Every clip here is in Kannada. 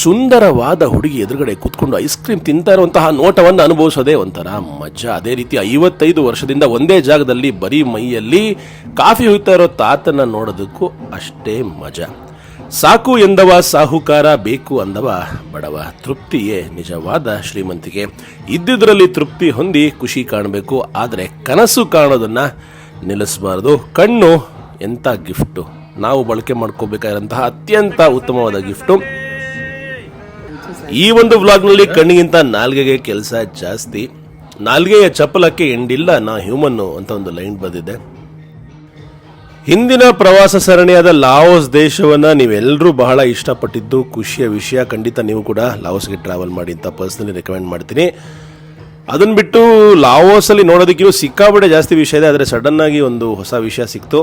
ಸುಂದರವಾದ ಹುಡುಗಿ ಎದುರುಗಡೆ ಕೂತ್ಕೊಂಡು ಐಸ್ ಕ್ರೀಮ್ ತಿಂತಾ ಇರುವಂತಹ ನೋಟವನ್ನು ಅನುಭವಿಸೋದೇ ಒಂಥರ ಮಜಾ. ಅದೇ ರೀತಿ 55 ವರ್ಷದಿಂದ ಒಂದೇ ಜಾಗದಲ್ಲಿ ಬರೀ ಮೈಯಲ್ಲಿ ಕಾಫಿ ಹುಯ್ತಾ ಇರೋ ತಾತನ ನೋಡೋದಕ್ಕೂ ಅಷ್ಟೇ ಮಜಾ. ಸಾಕು ಎಂದವ ಸಾಹುಕಾರ, ಬೇಕು ಅಂದವ ಬಡವ. ತೃಪ್ತಿಯೇ ನಿಜವಾದ ಶ್ರೀಮಂತಿಕೆ. ಇದ್ದುದರಲ್ಲಿ ತೃಪ್ತಿ ಹೊಂದಿ ಖುಷಿ ಕಾಣಬೇಕು, ಆದರೆ ಕನಸು ಕಾಣೋದನ್ನು ನಿಲ್ಲಿಸಬಾರ್ದು. ಕಣ್ಣು ಎಂಥ ಗಿಫ್ಟು, ನಾವು ಬಳಕೆ ಮಾಡ್ಕೋಬೇಕಾದಂತಹ ಅತ್ಯಂತ ಉತ್ತಮವಾದ ಗಿಫ್ಟು. ಈ ಒಂದು ವ್ಲಾಗ್ನಲ್ಲಿ ಕಣ್ಣಿಗಿಂತ ನಾಲ್ಗೆಗೆ ಕೆಲಸ ಜಾಸ್ತಿ. ನಾಲ್ಗೆಯ ಚಪಲಕ್ಕೆ ಎಂಡಿಲ್ಲ, ನಾ ಹ್ಯೂಮನ್ನು ಅಂತ ಒಂದು ಲೈನ್ ಬಂದಿದೆ. ಹಿಂದಿನ ಪ್ರವಾಸ ಸರಣಿಯಾದ ಲಾವೋಸ್ ದೇಶವನ್ನು ನೀವೆಲ್ಲರೂ ಬಹಳ ಇಷ್ಟಪಟ್ಟಿದ್ದು ಖುಷಿಯ ವಿಷಯ. ಖಂಡಿತ ನೀವು ಕೂಡ ಲಾವೋಸ್ಗೆ ಟ್ರಾವೆಲ್ ಮಾಡಿ ಅಂತ ಪರ್ಸ್ನಲಿ ರೆಕಮೆಂಡ್ ಮಾಡ್ತೀನಿ. ಅದನ್ನು ಬಿಟ್ಟು ಲಾವೋಸಲ್ಲಿ ನೋಡೋದಕ್ಕಿನ್ನೂ ಸಿಕ್ಕಾಬಟ್ಟೆ ಜಾಸ್ತಿ ವಿಷಯ ಇದೆ, ಆದರೆ ಸಡನ್ನಾಗಿ ಒಂದು ಹೊಸ ವಿಷಯ ಸಿಕ್ತು.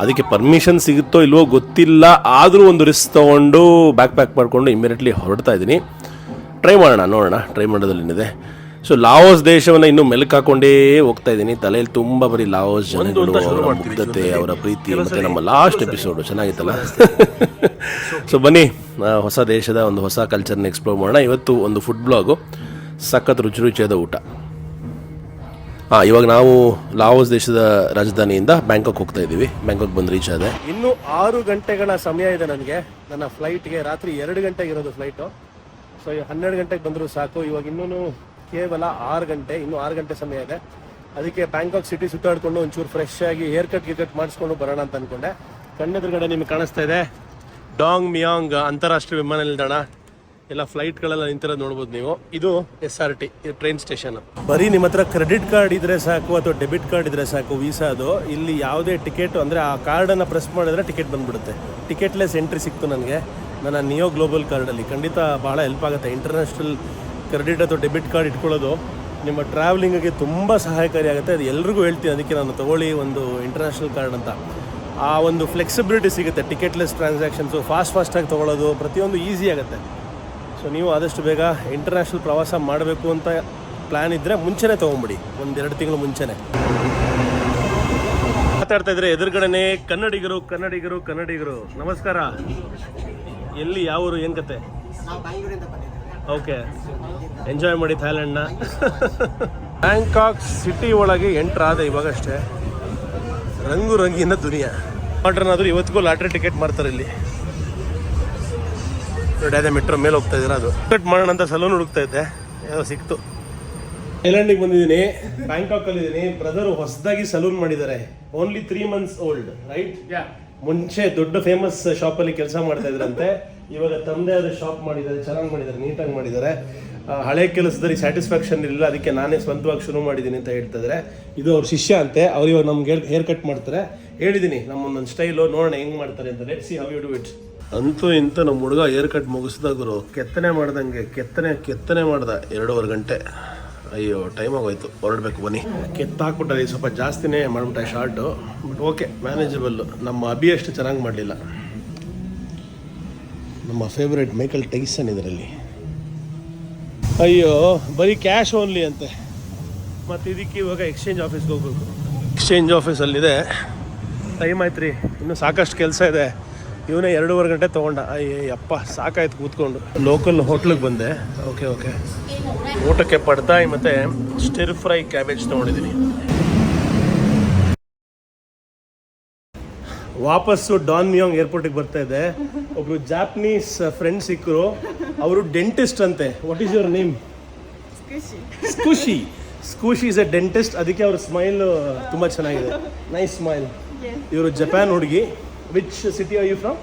ಅದಕ್ಕೆ ಪರ್ಮಿಷನ್ ಸಿಗುತ್ತೋ ಇಲ್ವೋ ಗೊತ್ತಿಲ್ಲ, ಆದರೂ ಒಂದು ರಿಸ್ಕ್ ತೊಗೊಂಡು ಬ್ಯಾಕ್ ಪ್ಯಾಕ್ ಮಾಡಿಕೊಂಡು ಇಮಿಡಿಯೇಟ್ಲಿ ಹೊರಡ್ತಾ ಇದ್ದೀನಿ. ಟ್ರೈ ಮಾಡೋಣ, ನೋಡೋಣ ಟ್ರೈ ಮಾಡೋದ್ರಲ್ಲಿದೆ. ಸೊ ಲಾವೋಸ್ ದೇಶವನ್ನು ಇನ್ನೂ ಮೆಲುಕು ಹಾಕೊಂಡೇ ಹೋಗ್ತಾ ಇದ್ದೀನಿ. ತಲೆಯಲ್ಲಿ ತುಂಬ ಬರೀ ಲಾವೋಸ್ ಜನಗಳು, ಅವರ ಮುಗ್ಧತೆ, ಅವರ ಪ್ರೀತಿ, ಮತ್ತು ನಮ್ಮ ಲಾಸ್ಟ್ ಎಪಿಸೋಡು ಚೆನ್ನಾಗಿತ್ತಲ್ಲ. ಸೊ ಬನ್ನಿ, ಹೊಸ ದೇಶದ ಒಂದು ಹೊಸ ಕಲ್ಚರ್ನ ಎಕ್ಸ್ಪ್ಲೋರ್ ಮಾಡೋಣ. ಇವತ್ತು ಒಂದು ಫುಡ್ ಬ್ಲಾಗು, ಸಖತ್ ರುಚಿಯಾದ ಊಟ. ಇವಾಗ ನಾವು ಲಾವೋಸ್ ದೇಶದ ರಾಜಧಾನಿಯಿಂದ ಬ್ಯಾಂಕಾಕ್ ಹೋಗ್ತಾ ಇದ್ದೀವಿ. ಬ್ಯಾಂಕಾಕ್ ಬಂದು ರೀಚ್ ಆದೆ. ಇನ್ನೂ 6 ಗಂಟೆಗಳ ಸಮಯ ಇದೆ ನನಗೆ. ನನ್ನ ಫ್ಲೈಟ್ಗೆ ರಾತ್ರಿ 2 ಗಂಟೆಗೆ ಇರೋದು ಫ್ಲೈಟು. ಸೊ 12 ಗಂಟೆಗೆ ಬಂದರೂ ಸಾಕು. ಇವಾಗ ಇನ್ನೂ ಕೇವಲ 6 ಗಂಟೆ, ಇನ್ನೂ 6 ಗಂಟೆ ಸಮಯ ಇದೆ. ಅದಕ್ಕೆ ಬ್ಯಾಂಕಾಕ್ ಸಿಟಿ ಸುತ್ತಾಡಿಕೊಂಡು ಒಂಚೂರು ಫ್ರೆಶ್ ಆಗಿ ಹೇರ್ ಕಟ್ ಮಾಡಿಸ್ಕೊಂಡು ಬರೋಣ ಅಂತ ಅಂದ್ಕೊಂಡೆ. ಕಣ್ಣೆದುರುಗಡೆ ನಿಮ್ಗೆ ಕಾಣಿಸ್ತಾ ಇದೆ ಡಾಂಗ್ ಮಿಯಾಂಗ್ ಅಂತಾರಾಷ್ಟ್ರೀಯ ವಿಮಾನ ನಿಲ್ದಾಣ. ಎಲ್ಲ ಫ್ಲೈಟ್ಗಳೆಲ್ಲ ನಿಂತಿರೋದು ನೋಡ್ಬೋದು ನೀವು. ಇದು SRT ಟ್ರೈನ್ ಸ್ಟೇಷನ್. ಬರೀ ನಿಮ್ಮ ಹತ್ರ ಕ್ರೆಡಿಟ್ ಕಾರ್ಡ್ ಇದ್ರೆ ಸಾಕು ಅಥವಾ ಡೆಬಿಟ್ ಕಾರ್ಡ್ ಇದ್ರೆ ಸಾಕು ವೀಸಾದು. ಇಲ್ಲಿ ಯಾವುದೇ ಟಿಕೆಟ್ ಅಂದರೆ ಆ ಕಾರ್ಡನ್ನು ಪ್ರೆಸ್ ಮಾಡಿದ್ರೆ ಟಿಕೆಟ್ ಬಂದ್ಬಿಡುತ್ತೆ. ಟಿಕೆಟ್ಲೆಸ್ ಎಂಟ್ರಿ ಸಿಕ್ತು ನನಗೆ ನನ್ನ ನಿಯೋ ಗ್ಲೋಬಲ್ ಕಾರ್ಡಲ್ಲಿ. ಖಂಡಿತ ಭಾಳ ಹೆಲ್ಪ್ ಆಗುತ್ತೆ. ಇಂಟರ್ನ್ಯಾಷನಲ್ ಕ್ರೆಡಿಟ್ ಅಥವಾ ಡೆಬಿಟ್ ಕಾರ್ಡ್ ಇಟ್ಕೊಳ್ಳೋದು ನಿಮ್ಮ ಟ್ರಾವೆಲಿಂಗಿಗೆ ತುಂಬ ಸಹಾಯಕಾರಿ ಆಗುತ್ತೆ. ಅದು ಎಲ್ರಿಗೂ ಹೇಳ್ತೀನಿ, ಅದಕ್ಕೆ ನಾನು ತೊಗೊಳ್ಳಿ ಒಂದು ಇಂಟರ್ನ್ಯಾಷನಲ್ ಕಾರ್ಡ್ ಅಂತ. ಆ ಒಂದು ಫ್ಲೆಕ್ಸಿಬಿಲಿಟಿ ಸಿಗುತ್ತೆ. ಟಿಕೆಟ್ಲೆಸ್ ಟ್ರಾನ್ಸಾಕ್ಷನ್ಸು ಫಾಸ್ಟಾಗಿ ತೊಗೊಳ್ಳೋದು ಪ್ರತಿಯೊಂದು ಈಸಿ ಆಗುತ್ತೆ. ಸೊ ನೀವು ಆದಷ್ಟು ಬೇಗ ಇಂಟರ್ನ್ಯಾಷನಲ್ ಪ್ರವಾಸ ಮಾಡಬೇಕು ಅಂತ ಪ್ಲ್ಯಾನ್ ಇದ್ದರೆ ಮುಂಚೆನೇ ತೊಗೊಂಬಿಡಿ, 1-2 ತಿಂಗಳು ಮುಂಚೆನೇ. ಮಾತಾಡ್ತಾ ಇದ್ರೆ ಎದುರುಗಡೆನೇ ಕನ್ನಡಿಗರು. ನಮಸ್ಕಾರ. ಎಲ್ಲಿ, ಯಾವ ಊರು, ಏನು ಕತೆ? ಓಕೆ, ಎಂಜಾಯ್ ಮಾಡಿ ಥೈಲ್ಯಾಂಡ್ನ. ಬ್ಯಾಂಕಾಕ್ ಸಿಟಿ ಒಳಗೆ ಎಂಟ್ರ್ ಆದ ಇವಾಗಷ್ಟೇ. ರಂಗಿನ ದುನಿಯಾ. ಆರ್ಡ್ರನ್ನಾದರೂ ಇವತ್ತಿಗೂ ಲಾಟ್ರಿ ಟಿಕೆಟ್ ಮಾಡ್ತಾರೆ ಇಲ್ಲಿ ನೋಡಿ. ಅದೇ ಮೆಟ್ರೋ ಮೇಲೆ ಹೋಗ್ತಾ ಇದ್ದೀರಾ, ಅದು ಟಿಕೆಟ್ ಮಾಡೋಣ ಅಂತ ಸಲೂನ್ ಹುಡುಕ್ತಾ ಇದ್ದೆ, ಏನೋ ಸಿಕ್ತು. ಥೈಲ್ಯಾಂಡಿಗೆ ಬಂದಿದ್ದೀನಿ, ಬ್ಯಾಂಕಾಕಲ್ಲಿದ್ದೀನಿ. ಬ್ರದರು ಹೊಸದಾಗಿ ಸಲೂನ್ ಮಾಡಿದ್ದಾರೆ. Only 3 months old, right? ಮುಂಚೆ ದೊಡ್ಡ ಫೇಮಸ್ ಶಾಪಲ್ಲಿ ಕೆಲಸ ಮಾಡ್ತಾ ಇದ್ರಂತೆ. ಇವಾಗ ತಮ್ಮದೇ ಆದ ಶಾಪ್ ಮಾಡಿದ್ದಾರೆ, ಚೆನ್ನಾಗಿ ಮಾಡಿದ್ದಾರೆ, ನೀಟಾಗಿ ಮಾಡಿದ್ದಾರೆ. ಹಳೆ ಕೆಲಸದಲ್ಲಿ ಸ್ಯಾಟಿಸ್ಫ್ಯಾಕ್ಷನ್ ಇರಲಿಲ್ಲ, ಅದಕ್ಕೆ ನಾನೇ ಸ್ವಂತವಾಗಿ ಶುರು ಮಾಡಿದ್ದೀನಿ ಅಂತ ಹೇಳ್ತಿದ್ರೆ. ಇದು ಅವ್ರ ಶಿಷ್ಯ ಅಂತೆ. ಅವ್ರು ಇವಾಗ ನಮ್ಗೆ ಹೇರ್ ಕಟ್ ಮಾಡ್ತಾರೆ. ಹೇಳಿದ್ದೀನಿ ನಮ್ಮೊಂದೊಂದು ಸ್ಟೈಲು ನೋಡೋಣ ಹೆಂಗೆ ಮಾಡ್ತಾರೆ ಅಂತ. Let's see how you do it. ಅಂತೂ ಇಂತ ನಮ್ಮ ಹುಡುಗ ಹೇರ್ ಕಟ್ ಮುಗಿಸಿದಾಗರು ಕೆತ್ತನೆ ಮಾಡ್ದಂಗೆ ಕೆತ್ತನೆ ಮಾಡ್ದ 2.5 ಗಂಟೆ. ಅಯ್ಯೋ, ಟೈಮ್ ಆಗೋಯ್ತು, ಹೊರಡಬೇಕು. ಬನ್ನಿ. ಕೆತ್ತಾಕ್ಬಿಟ್ಟಾರೆ, ಸ್ವಲ್ಪ ಜಾಸ್ತಿನೇ ಮಾಡಿಬಿಟ್ಟೆ ಶಾರ್ಟು. But okay, ಮ್ಯಾನೇಜಬಲ್ಲು. ನಮ್ಮ ಅಭಿ ಅಷ್ಟು ಚೆನ್ನಾಗಿ ಮಾಡಲಿಲ್ಲ. ನಮ್ಮ ಫೇವ್ರೇಟ್ ಮೈಕಲ್ ಟೈಸನ್ ಇದರಲ್ಲಿ. ಅಯ್ಯೋ, ಬರೀ ಕ್ಯಾಶ್ ಓನ್ಲಿ ಅಂತೆ. ಮತ್ತು ಇದಕ್ಕೆ ಇವಾಗ ಎಕ್ಸ್ಚೇಂಜ್ ಆಫೀಸ್ಗೆ ಹೋಗ್ಬೇಕು. ಎಕ್ಸ್ಚೇಂಜ್ ಆಫೀಸಲ್ಲಿದೆ. ಟೈಮ್ ಆಯ್ತು ರೀ, ಇನ್ನೂ ಸಾಕಷ್ಟು ಕೆಲಸ ಇದೆ. ಇವನೇ 2.5 ಗಂಟೆ ತೊಗೊಂಡ. ಅಯ್ಯಪ್ಪ, ಸಾಕಾಯ್ತು ಕೂತ್ಕೊಂಡು. ಲೋಕಲ್ ಹೋಟ್ಲಿಗೆ ಬಂದೆ. ಓಕೆ, ಊಟಕ್ಕೆ ಪಡ್ತಾಯಿ ಮತ್ತು ಸ್ಟಿರ್ ಫ್ರೈ ಕ್ಯಾಬೇಜ್ ತೊಗೊಂಡಿದ್ದೀನಿ. ವಾಪಸ್ಸು ಡಾನ್ ಮಿಯಾಂಗ್ ಏರ್ಪೋರ್ಟಿಗೆ ಬರ್ತಾ ಇದ್ದೆ. ಒಬ್ಬರು ಜಾಪನೀಸ್ ಫ್ರೆಂಡ್ ಸಿಕ್ಕರು. ಅವರು ಡೆಂಟಿಸ್ಟ್ ಅಂತೆ. What is your name? ಸ್ಕೂಶಿ ಇಸ್ ಎ ಡೆಂಟಿಸ್ಟ್. ಅದಕ್ಕೆ ಅವ್ರ ಸ್ಮೈಲು ತುಂಬ ಚೆನ್ನಾಗಿದೆ, ನೈಸ್ ಸ್ಮೈಲ್. ಇವರು ಜಪಾನ್ ಹುಡುಗಿ. Which city are you from?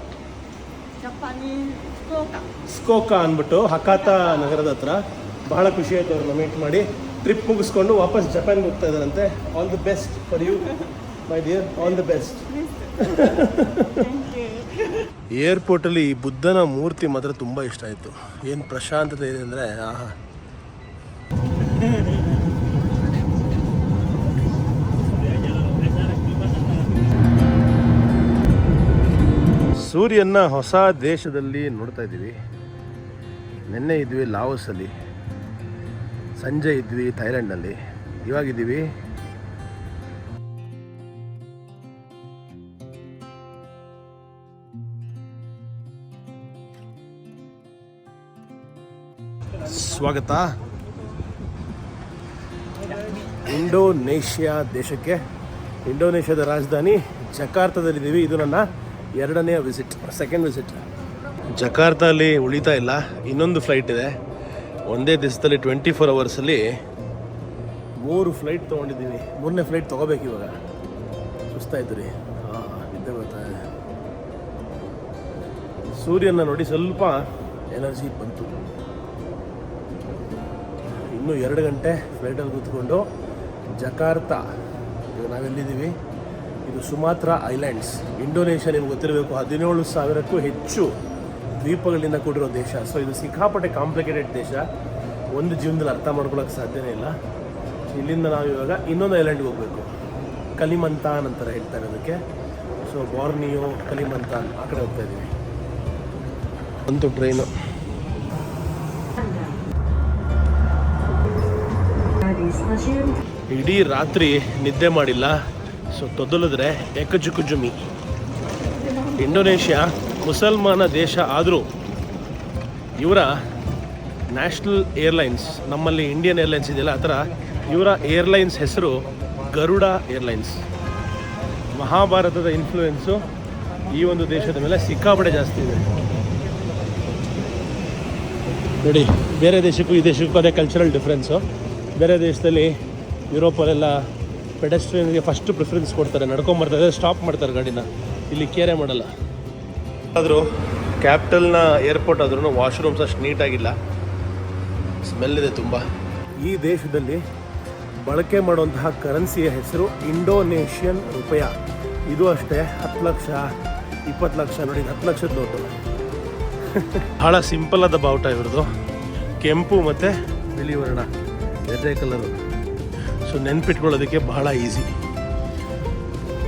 ಸ್ಕೋಕಾ ಅಂದ್ಬಿಟ್ಟು, ಹಕಾತಾ ನಗರದ ಹತ್ರ. ಬಹಳ ಖುಷಿ ಆಯಿತು ಅವ್ರನ್ನ ಮೀಟ್ ಮಾಡಿ. ಟ್ರಿಪ್ ಮುಗಿಸ್ಕೊಂಡು ವಾಪಸ್ ಜಪಾನ್ಗೆ ಹೋಗ್ತಾ ಇದ್ದಾರಂತೆ. All the best for you my dear, all the best. ಏರ್ಪೋರ್ಟಲ್ಲಿ ಈ ಬುದ್ಧನ ಮೂರ್ತಿ ಮಾತ್ರ ತುಂಬ ಇಷ್ಟ ಆಯಿತು. ಏನು ಪ್ರಶಾಂತತೆ ಇದೆ ಅಂದರೆ, ಆಹಾ. ಸೂರ್ಯನ ಹೊಸ ದೇಶದಲ್ಲಿ ನೋಡ್ತಾ ಇದ್ದೀವಿ. ನಿನ್ನೆ ಇದ್ವಿ ಲಾವೋಸಲ್ಲಿ, ಸಂಜೆ ಇದ್ವಿ ಥೈಲ್ಯಾಂಡ್ನಲ್ಲಿ, ಇವಾಗಿದ್ದೀವಿ ಸ್ವಾಗತ ಇಂಡೋನೇಷ್ಯಾ ದೇಶಕ್ಕೆ. ಇಂಡೋನೇಷ್ಯಾದ ರಾಜಧಾನಿ ಜಕಾರ್ತದಲ್ಲಿದ್ದೀವಿ. ಇದು ನನ್ನ ಸೆಕೆಂಡ್ ವಿಸಿಟ್. ಜಕಾರ್ತಲ್ಲಿ ಉಳಿತಾ ಇಲ್ಲ, ಇನ್ನೊಂದು ಫ್ಲೈಟ್ ಇದೆ. ಒಂದೇ ದಿವಸದಲ್ಲಿ 24 ಅವರ್ಸಲ್ಲಿ 3 ಫ್ಲೈಟ್ ತೊಗೊಂಡಿದ್ದೀವಿ. 3ನೇ ಫ್ಲೈಟ್ ತೊಗೋಬೇಕು ಇವಾಗ. ಸುಸ್ತಾಯ್ತು ರೀ, ನಿದ್ದೆ ಬರ್ತಾ ಇದೆ. ಸೂರ್ಯನ ನೋಡಿ ಸ್ವಲ್ಪ ಎನರ್ಜಿ ಬಂತು. ಇನ್ನೂ 2 ಗಂಟೆ ಫ್ಲೈಟಲ್ಲಿ ಕೂತ್ಕೊಂಡು ಜಕಾರ್ತಾ. ಈಗ ನಾವೆಲ್ಲಿದ್ದೀವಿ? ಇದು ಸುಮಾತ್ರಾ ಐಲ್ಯಾಂಡ್ಸ್. ಇಂಡೋನೇಷ್ಯಾ ನಿಮ್ಗೆ ಗೊತ್ತಿರಬೇಕು, 17,000ಕ್ಕೂ ಹೆಚ್ಚು ದ್ವೀಪಗಳಿಂದ ಕೂಡಿರೋ ದೇಶ. ಸೊ ಇದು ಸಿಕ್ಕಾಪಟ್ಟೆ ಕಾಂಪ್ಲಿಕೇಟೆಡ್ ದೇಶ. ಒಂದು ಜೀವನದಲ್ಲಿ ಅರ್ಥ ಮಾಡ್ಕೊಳ್ಳೋಕೆ ಸಾಧ್ಯನೇ ಇಲ್ಲ. ಇಲ್ಲಿಂದ ನಾವು ಇವಾಗ ಇನ್ನೊಂದು ಐಲ್ಯಾಂಡ್ಗೆ ಹೋಗಬೇಕು. ಕಲಿಮಂತಾನ್ ಅಂತಾರೆ ಹೇಳ್ತಾರೆ ಅದಕ್ಕೆ. ಸೊ ಬಾರ್ನಿಯೋ, ಕಲಿಮಂತಾನ್ ಆ ಕಡೆ ಹೋಗ್ತಾ ಇದ್ದೀವಿ. ಒಂದು ಟ್ರೈನು. ಇಡೀ ರಾತ್ರಿ ನಿದ್ದೆ ಮಾಡಿಲ್ಲ. ಸೊ ತೊದಲಿದ್ರೆ ಎಕಜುಕುಜುಮಿ. ಇಂಡೋನೇಷ್ಯಾ ಮುಸಲ್ಮಾನ ದೇಶ ಆದರೂ ಇವರ ನ್ಯಾಷನಲ್ ಏರ್ಲೈನ್ಸ್, ನಮ್ಮಲ್ಲಿ ಇಂಡಿಯನ್ ಏರ್ಲೈನ್ಸ್ ಇದೆಯಲ್ಲ ಆ ಥರ ಇವರ ಏರ್ಲೈನ್ಸ್ ಹೆಸರು ಗರುಡ ಏರ್ಲೈನ್ಸ್. ಮಹಾಭಾರತದ ಇನ್ಫ್ಲೂಯೆನ್ಸು ಈ ಒಂದು ದೇಶದ ಮೇಲೆ ಸಿಕ್ಕಾಪಟ್ಟೆ ಜಾಸ್ತಿ ಇದೆ ನೋಡಿ. ಬೇರೆ ದೇಶಕ್ಕೂ ಈ ದೇಶಕ್ಕೂ ಅದೇ ಕಲ್ಚರಲ್ ಡಿಫ್ರೆನ್ಸು. ಬೇರೆ ದೇಶದಲ್ಲಿ ಯುರೋಪಲ್ಲೆಲ್ಲ ಪೆಡೆಸ್ಟ್ರಿಯನ್ಗೆ ಫಸ್ಟ್ ಪ್ರಿಫರೆನ್ಸ್ ಕೊಡ್ತಾರೆ, ನಡ್ಕೊಂಬರ್ತಾರೆ, ಸ್ಟಾಪ್ ಮಾಡ್ತಾರೆ ಗಾಡಿನ. ಇಲ್ಲಿ ಕೇರೆ ಮಾಡಲ್ಲ. ಆದರೂ ಕ್ಯಾಪಿಟಲ್ನ ಏರ್ಪೋರ್ಟ್ ಆದ್ರೂ ವಾಶ್ರೂಮ್ಸ್ ಅಷ್ಟು ನೀಟಾಗಿಲ್ಲ, ಸ್ಮೆಲ್ ಇದೆ ತುಂಬ. ಈ ದೇಶದಲ್ಲಿ ಬಳಕೆ ಮಾಡುವಂತಹ ಕರೆನ್ಸಿಯ ಹೆಸರು ಇಂಡೋನೇಷ್ಯನ್ ರೂಪಾಯ. ಇದು ಅಷ್ಟೇ 10 ಲಕ್ಷ 20 ಲಕ್ಷ ನೋಡಿ, 10 ಲಕ್ಷದ ನೋಟು. ಭಾಳ ಸಿಂಪಲ್ ಆದ ಬಾವುಟ ಇವ್ರದ್ದು, ಕೆಂಪು ಮತ್ತು ಬಿಳಿ ವರ್ಣ, ಎದೆ ಕಲರು. ಸೊ ನೆನ್ಪಿಟ್ಕೊಳ್ಳೋದಕ್ಕೆ ಬಹಳ ಈಸಿ.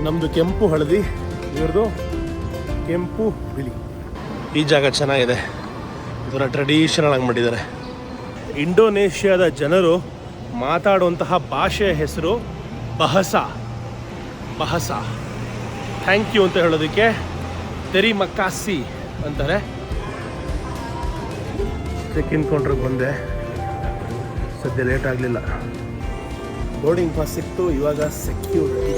ನಮ್ಮದು ಕೆಂಪು ಹಳದಿ, ಇವ್ರದ್ದು ಕೆಂಪು ಬಿಳಿ. ಈ ಜಾಗ ಚೆನ್ನಾಗಿದೆ, ಇದರ ಟ್ರೆಡಿಷನಲ್ ಆಗಿ ಮಾಡಿದ್ದಾರೆ. ಇಂಡೋನೇಷ್ಯಾದ ಜನರು ಮಾತಾಡುವಂತಹ ಭಾಷೆಯ ಹೆಸರು ಬಹಸಾ. ಥ್ಯಾಂಕ್ ಯು ಅಂತ ಹೇಳೋದಕ್ಕೆ ತೆರಿಮಾ ಕಾಸಿ ಅಂತಾರೆ. ಚೆಕ್ ಇನ್ ಕೌಂಟ್ರಿಗೆ ಬಂದೆ, ಸದ್ಯ ಲೇಟ್ ಆಗಲಿಲ್ಲ. ಬೋರ್ಡಿಂಗ್ ಪಾಸ್ ಸಿಕ್ತು. ಇವಾಗ ಸೆಕ್ಯೂರಿಟಿ.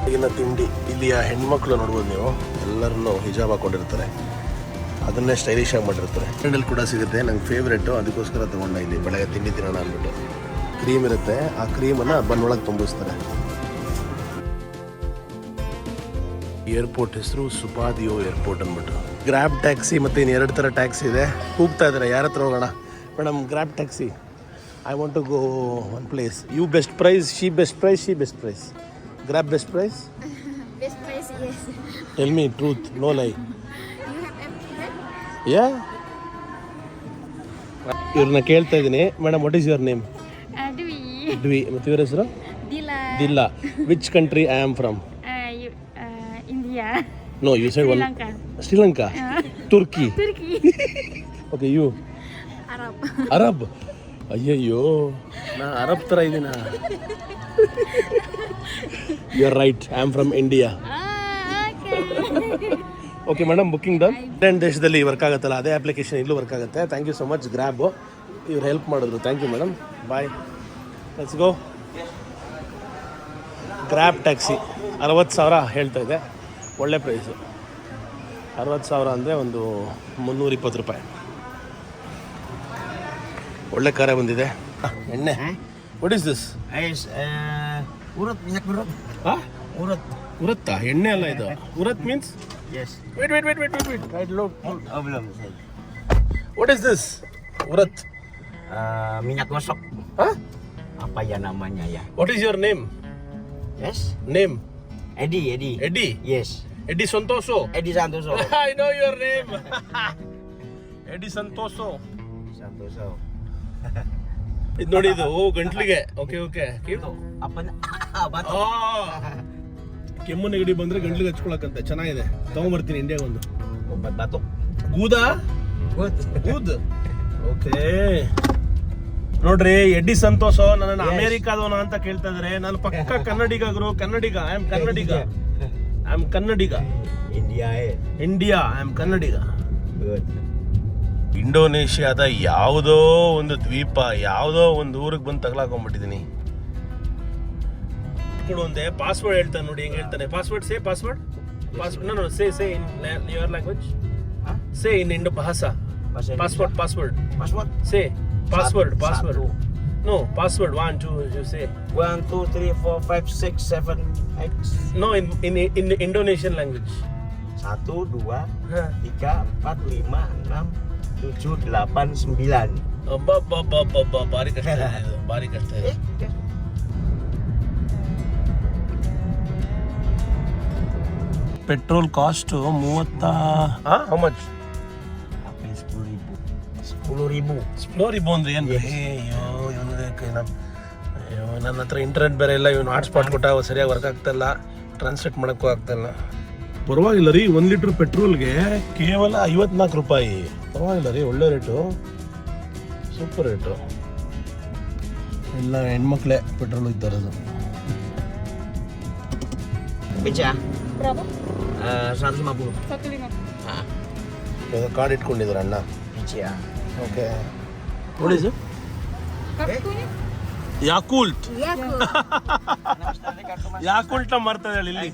ಈಗಿನ ತಿಂಡಿ, ಇಲ್ಲಿಯ ಹೆಣ್ಮಕ್ಳು ನೋಡ್ಬೋದು ನೀವು, ಎಲ್ಲರನ್ನೂ ಹಿಜಾಬ್ ಹಾಕೊಂಡಿರ್ತಾರೆ, ಅದನ್ನೇ ಸ್ಟೈಲಿಶ್ ಆಗಿ ಮಾಡಿರ್ತಾರೆ. ಹ್ಯಾಂಡಲ್ ಕೂಡ ಸಿಗುತ್ತೆ, ನಂಗೆ ಫೇವ್ರೇಟು, ಅದಕ್ಕೋಸ್ಕರ ತೊಗೊಂಡ. ಇಲ್ಲಿ ಬೆಳಗ್ಗೆ ತಿಂಡಿ ತಿನ್ನೋಣ ಅಂದ್ಬಿಟ್ಟು. ಕ್ರೀಮ್ ಇರುತ್ತೆ, ಆ ಕ್ರೀಮನ್ನು ಬನ್ನೊಳಗೆ ತುಂಬಿಸ್ತಾರೆ. ಏರ್ಪೋರ್ಟ್ ಹೆಸರು ಸುಪಾದಿಯೋ ಏರ್ಪೋರ್ಟ್ ಅಂದ್ಬಿಟ್ಟು. ಗ್ರ್ಯಾಬ್ ಟ್ಯಾಕ್ಸಿ ಮತ್ತು ಇನ್ನು 2 ಥರ ಟ್ಯಾಕ್ಸಿ ಇದೆ. ಕೂಗ್ತಾ ಇದ್ದಾರೆ, ಯಾರ ಹತ್ರ ಹೋಗೋಣ? Madam grab taxi, I want to go one place. You best price, she best price, she best price. Grab best price? Best price, yes. Tell me truth, no lie. You have everything? Yeah. ಇವ್ರನ್ನ ಕೇಳ್ತಾ ಇದ್ದೀನಿ. Madam, what is your name? ದ್ವಿ. ಮತ್ತು ಇವ್ರ ಹೆಸರು? ದಿಲ್ಲಾ. Which country I am from? India. No, you said one. Sri Lanka. Turkey. Okay, you? Arab. ಅಯ್ಯಯ್ಯೋ, ನಾ ಅರಬ್ ಥರ ಇದ್ದೀನ. You are right, I am from India. Okay madam, booking done. Indian ದೇಶದಲ್ಲಿ ವರ್ಕ್ ಆಗುತ್ತಲ್ಲ ಅದೇ ಅಪ್ಲಿಕೇಶನ್ ಇಲ್ಲೂ ವರ್ಕ್ ಆಗುತ್ತೆ. Thank you so much Grab, ಇವ್ರು ಹೆಲ್ಪ್ ಮಾಡಿದ್ರು. Thank you madam, bye. Let's go. Grab taxi 60,000 ಹೇಳ್ತಾ ಇದೆ. ಒಳ್ಳೆ ಪ್ರೈಸು. 60,000 ಅಂದರೆ ಒಂದು 320 ರೂಪಾಯಿ. ಒಳ್ಳೆ ಕಾರ ಬಂದಿದೆ. ಎಣ್ಣೆ. What is this? Urut, minyak urut. ಉರತ್ತಾ? ಎಣ್ಣೆ ಅಲ್ಲ ಇದು. ಉರತ್ means? Yes. Wait. Right, look. Oh, belum. What is this? Urat. Minyak gosok. Huh? Apa ya namanya ya? What is your name? Yes. Name? Eddie. Yes. Eddie Santoso. Eddie Santoso. I know your name. Eddie Santoso. Santoso. ಇದು ನೋಡಿ, ಇದು ಗಂಟ್ಲಿಗೆ. ಓಕೆ. Itu apa? Batuk. ಕೆಮ್ಮು ನೆಗಡಿ ಬಂದ್ರೆ ಗಂಟ್ಲಿಗೆ ಹಚ್ಕೊಳಕಂತೆ. ಚೆನ್ನಾಗಿದೆ, ತಗೊಂಬರ್ತೀನಿ ಇಂಡಿಯಾಗ ಒಂದು. Obat batuk. ಗೂದಾ? ಗೂದ್. ಓಕೆ. ನೋಡ್ರಿ, ಎಡ್ಡಿ ಸಂತೋಷ ನನ್ನ ಅಮೆರಿಕಾದವನ ಅಂತ ಕೇಳ್ತಾ ಇದಾರೆ. ನಾನು ಪಕ್ಕ ಕನ್ನಡಿಗ. I am Kannadiga. India. I am Kannadiga. Good. ಇಂಡೋನೇಷ್ಯಾದ ಯಾವುದೋ ಒಂದು ದ್ವೀಪ, ಯಾವುದೋ ಒಂದು ಊರಿಗೆ ಬಂದು ತಗಲಾಕೊಂಡ್ಬಿಟ್ಟಿದ್ದೀನಿ. ಒಂದೇ ಪಾಸ್ವರ್ಡ್ ಹೇಳ್ತಾನೆ ನೋಡಿ, ಹೆಂಗೆ ಹೇಳ್ತಾನೆ. Password password no say in your language, say in ಇಂಡೋ ಭಾಷಾ. Password say password. No, password 1 2 you say 1 2 3 4 5 6 7 8. No, in Indonesian language. 1 2 3 4 5 6 7 8 9. ಭಾರಿ ಕಷ್ಟ ಇದೆ ಇದು, ಭಾರಿ ಕಷ್ಟ ಇದೆ. Petrol cost 30. How much? 10,000 ಅಂದ್ರೆ ಏನು? ಅಯ್ಯೋ ನನ್ನ ಹತ್ರ ಇಂಟರ್ನೆಟ್ ಬೇರೆ ಇಲ್ಲ, ಇವನು ಹಾಟ್ಸ್ಪಾಟ್ ಕೊಟ್ಟ ಸರಿಯಾಗಿ ವರ್ಕ್ ಆಗ್ತಾಯಿಲ್ಲ, ಟ್ರಾನ್ಸ್ಲೇಟ್ ಮಾಡೋಕ್ಕೂ ಆಗ್ತಾಯಿಲ್ಲ. ಪರವಾಗಿಲ್ಲ ರೀ, 1 ಲೀಟ್ರ್ ಪೆಟ್ರೋಲ್ಗೆ ಕೇವಲ 54 ರೂಪಾಯಿ. ಪರವಾಗಿಲ್ಲ ರೀ, ಒಳ್ಳೆ ರೇಟು, ಸೂಪರ್ ರೇಟು. ಎಲ್ಲ ಹೆಣ್ಮಕ್ಳೇ ಪೆಟ್ರೋಲ್ ಇದ್ದಾರದು. Beca? Berapa? 150. 150. ಕಾರ್ಡ್ ಇಟ್ಕೊಂಡಿದ್ದಾರೆ ಅಣ್ಣ. Beca. Okay, what is it? Kartunya? ಯಾಕುಲ್ಟ್. Yakult. ಯಾಕುಲ್ಟ್ ಮಾಡ್ತಾ ಇದ್ದಾಳೆ ಇಲ್ಲಿ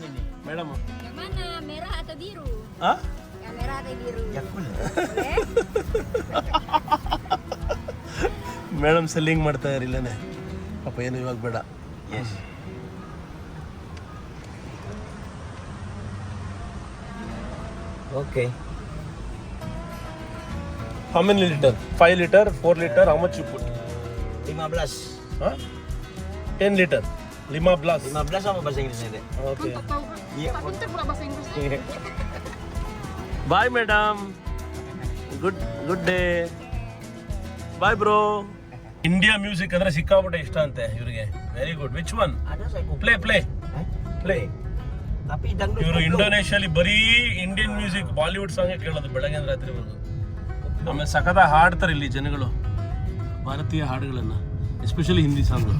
madam. Yang mana? Merah atau biru? Hah? Yang merah atau biru? Yakult. Madam selling ಮಾಡ್ತಾ ಇದ್ದಾರೆ ಇಲ್ಲೇ. ಪಾಪ ಏನು ಇವಾಗ ಬೇಡ. Yes. Okay. How many liter? 5 liter, 4 liter, how much you put? 15. Huh? 10 liter. 15. 15 apa bahasa Inggrisnya, Dek? Okay. Tahu. Iya. Tak pintar pula bahasa Inggris. Bye madam. Good day. Bye bro. India music ಅಂದ್ರೆ ಸಿಕ್ಕಾಪಟ್ಟೆ ಇಷ್ಟ ಅಂತೆ ಇವರಿಗೆ. Very good. Which one? Ada saya kumpul. Play. Tapi dangdut. ಇವರು ಇಂಡೋನೇಷ್ಯಾಲಿ ಬರೀ ಇಂಡಿಯನ್ ಮ್ಯೂಸಿಕ್, ಬಾಲಿವುಡ್ ಸಾಂಗ್ ಕೇಳೋದು ಬೆಳಗ್ಗೆ ರಾತ್ರಿವರೆಗೂ. ಆಮೇಲೆ ಸಖತ ಹಾಡ್ತಾರೆ ಇಲ್ಲಿ ಜನಗಳು ಭಾರತೀಯ ಹಾಡುಗಳನ್ನು, ಎಸ್ಪೆಷಲಿ ಹಿಂದಿ ಸಾಂಗ್.